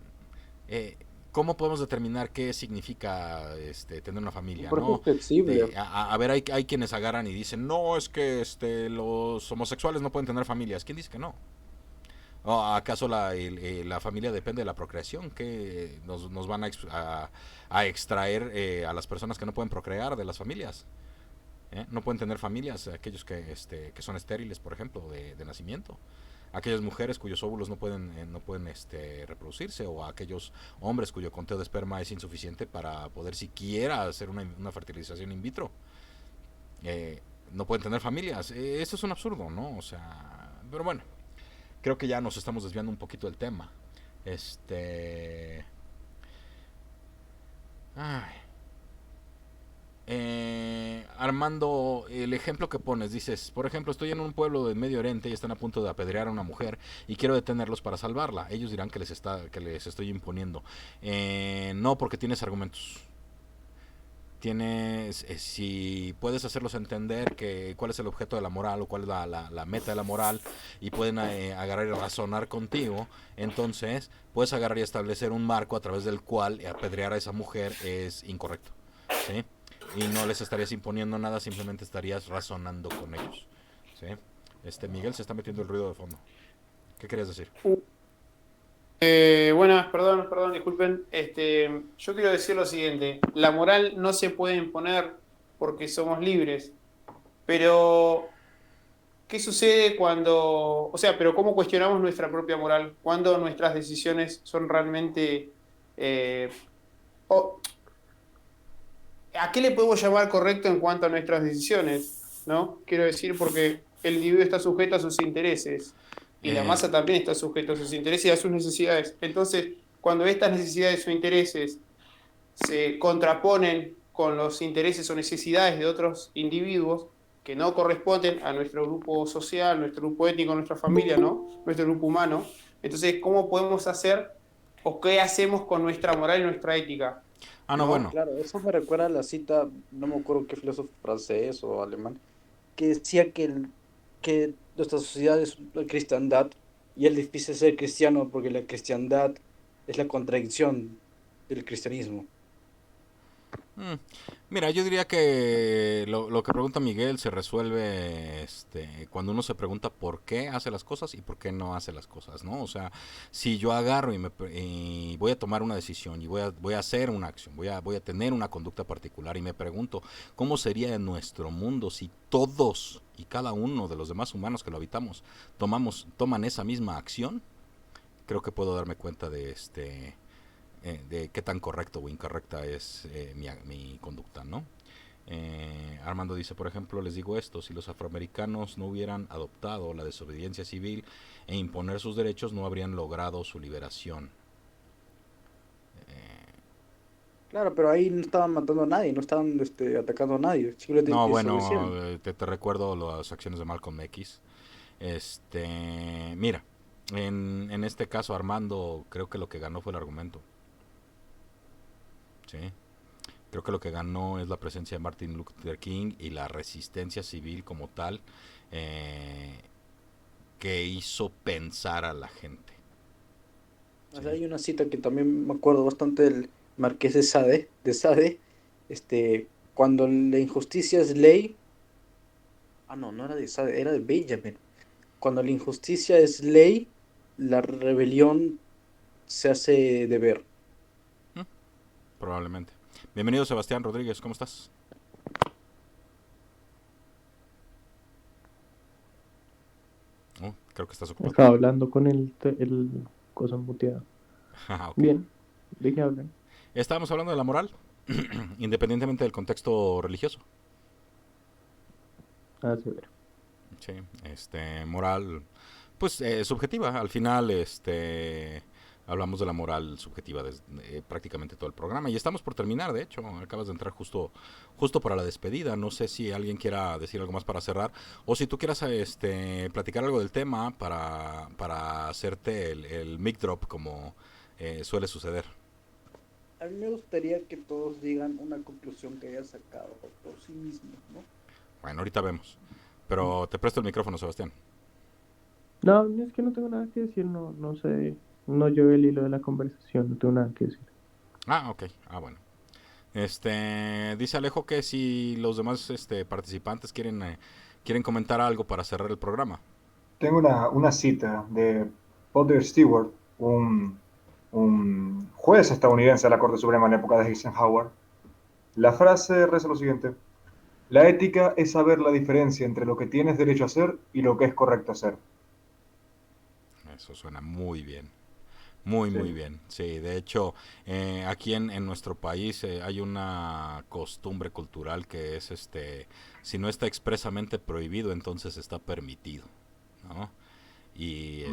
¿cómo podemos determinar qué significa tener una familia, Porque es no? flexible. A ver, hay quienes agarran y dicen, no, es que los homosexuales no pueden tener familias. ¿Quién dice que no? ¿O acaso la familia depende de la procreación? ¿Que nos van a extraer a las personas que no pueden procrear de las familias? No pueden tener familias aquellos que son estériles, por ejemplo, de nacimiento. Aquellas mujeres cuyos óvulos no pueden reproducirse, o aquellos hombres cuyo conteo de esperma es insuficiente para poder siquiera hacer una fertilización in vitro. No pueden tener familias. Eso es un absurdo, ¿no? O sea, pero bueno, creo que ya nos estamos desviando un poquito del tema. Ay. Armando, el ejemplo que pones, dices, por ejemplo, estoy en un pueblo de Medio Oriente y están a punto de apedrear a una mujer y quiero detenerlos para salvarla. Ellos dirán que que les estoy imponiendo. No, porque tienes argumentos. Tienes, si puedes hacerlos entender cuál es el objeto de la moral o cuál es la meta de la moral, y pueden agarrar y razonar contigo, entonces puedes agarrar y establecer un marco a través del cual apedrear a esa mujer es incorrecto, ¿sí? Y no les estarías imponiendo nada, simplemente estarías razonando con ellos, ¿sí? Miguel se está metiendo el ruido de fondo. ¿Qué querías decir? Buenas, perdón, disculpen. Yo quiero decir lo siguiente: la moral no se puede imponer porque somos libres, pero ¿qué sucede cuando, o sea, pero cómo cuestionamos nuestra propia moral? Cuando nuestras decisiones son realmente, o- ¿a qué le podemos llamar correcto en cuanto a nuestras decisiones? ¿No? Quiero decir, porque el individuo está sujeto a sus intereses. Y la masa también está sujeta a sus intereses y a sus necesidades. Entonces, cuando estas necesidades o intereses se contraponen con los intereses o necesidades de otros individuos que no corresponden a nuestro grupo social, nuestro grupo étnico, nuestra familia, ¿no? Nuestro grupo humano. Entonces, ¿cómo podemos hacer o qué hacemos con nuestra moral y nuestra ética? No, No, bueno. claro, eso me recuerda a la cita, no me acuerdo qué filósofo francés o alemán, que decía que nuestra sociedad es una cristiandad y es difícil ser cristiano porque la cristiandad es la contradicción del cristianismo. Mira, yo diría que lo que pregunta Miguel se resuelve cuando uno se pregunta por qué hace las cosas y por qué no hace las cosas, ¿no? O sea, si yo agarro y voy a tomar una decisión y voy a hacer una acción, voy a tener una conducta particular y me pregunto cómo sería en nuestro mundo si todos y cada uno de los demás humanos que lo habitamos toman esa misma acción, creo que puedo darme cuenta de qué tan correcto o incorrecta es mi conducta, ¿no? Armando dice, por ejemplo, les digo esto, si los afroamericanos no hubieran adoptado la desobediencia civil e imponer sus derechos, no habrían logrado su liberación. Claro, pero ahí no estaban matando a nadie, no estaban atacando a nadie. Simplemente No, bueno, desobedecieron. te recuerdo las acciones de Malcolm X. Mira, en este caso Armando creo que lo que ganó fue el argumento. Sí. Creo que lo que ganó es la presencia de Martin Luther King y la resistencia civil como tal, que hizo pensar a la gente. O sea, hay una cita que también me acuerdo bastante del Marqués de Sade, cuando la injusticia es ley. Ah, no, no era de Sade, era de Benjamin. Cuando la injusticia es ley, la rebelión se hace deber. Probablemente. Bienvenido Sebastián Rodríguez, ¿cómo estás? Creo que estás ocupado. Estaba hablando con el cosa muteado. Ok. Bien, ¿de qué hablan? Estábamos hablando de la moral, independientemente del contexto religioso. Ah, sí, ver. Sí, moral, pues subjetiva. Al final, hablamos de la moral subjetiva desde prácticamente todo el programa y estamos por terminar. De hecho, acabas de entrar justo para la despedida. No sé si alguien quiera decir algo más para cerrar o si tú quieras platicar algo del tema para hacerte el mic drop como suele suceder. A mí me gustaría que todos digan una conclusión que hayan sacado por sí mismos, ¿no? Bueno, ahorita vemos. Pero te presto el micrófono, Sebastián. No, es que no tengo nada que decir, no sé, no llevé el hilo de la conversación, no tengo nada que decir. Ah, ok. Ah, bueno. Dice Alejo que si los demás participantes quieren comentar algo para cerrar el programa. Tengo una cita de Potter Stewart, un juez estadounidense de la Corte Suprema en la época de Eisenhower. La frase reza lo siguiente: la ética es saber la diferencia entre lo que tienes derecho a hacer y lo que es correcto hacer. Eso suena muy bien. Muy, Sí. muy bien. Sí, de hecho, aquí en nuestro país hay una costumbre cultural que es, si no está expresamente prohibido, entonces está permitido, ¿no? Y,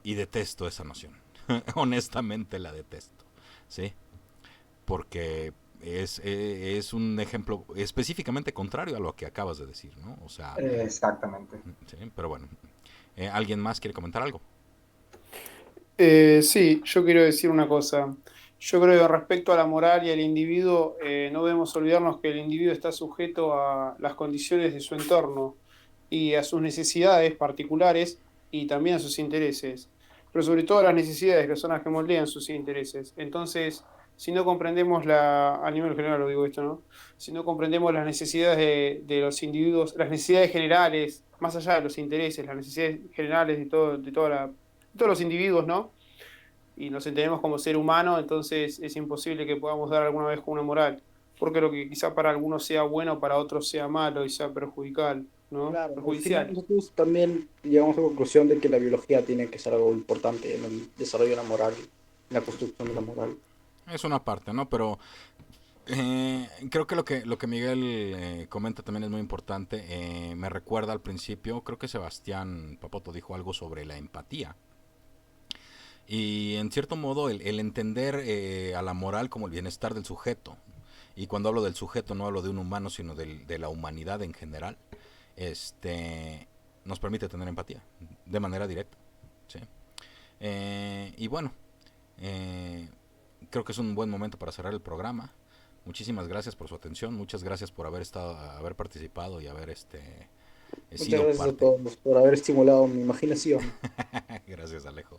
y detesto esa noción. Honestamente la detesto, ¿sí? Porque es un ejemplo específicamente contrario a lo que acabas de decir, ¿no? O sea, Exactamente. sí, pero bueno. ¿Alguien más quiere comentar algo? Sí, yo quiero decir una cosa. Yo creo que respecto a la moral y al individuo, no debemos olvidarnos que el individuo está sujeto a las condiciones de su entorno y a sus necesidades particulares y también a sus intereses, pero sobre todo a las necesidades que son las que moldean sus intereses. Entonces, si no comprendemos a nivel general lo digo esto, ¿no? Si no comprendemos las necesidades de los individuos, las necesidades generales, más allá de los intereses, las necesidades generales de todos los individuos, ¿no? Y nos entendemos como ser humano, entonces es imposible que podamos dar alguna vez con una moral, porque lo que quizá para algunos sea bueno, para otros sea malo y sea perjudicial, ¿no? Claro, al final Perjudicial. nosotros también llegamos a la conclusión de que la biología tiene que ser algo importante en el desarrollo de la moral, en la construcción de la moral. Es una parte, ¿no? Pero Creo que lo que Miguel comenta también es muy importante. Me recuerda al principio, creo que Sebastián Papoto dijo algo sobre la empatía. Y en cierto modo el entender a la moral como el bienestar del sujeto. Y cuando hablo del sujeto no hablo de un humano, sino de la humanidad en general. Nos permite tener empatía de manera directa. ¿Sí? Y bueno, creo que es un buen momento para cerrar el programa. Muchísimas gracias por su atención, muchas gracias por haber participado y haber Muchas sido gracias a parte. todos por haber estimulado mi imaginación. Gracias, Alejo.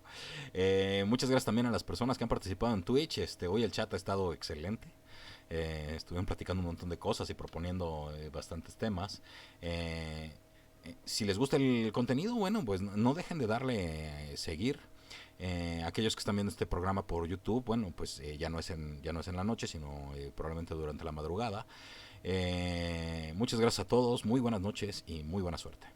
Muchas gracias también a las personas que han participado en Twitch. Hoy el chat ha estado excelente. Estuvieron platicando un montón de cosas y proponiendo bastantes temas. Si les gusta el contenido, bueno, pues no dejen de darle seguir. Aquellos que están viendo este programa por YouTube, bueno, pues ya no es en la noche, sino probablemente durante la madrugada. Muchas gracias a todos, muy buenas noches y muy buena suerte.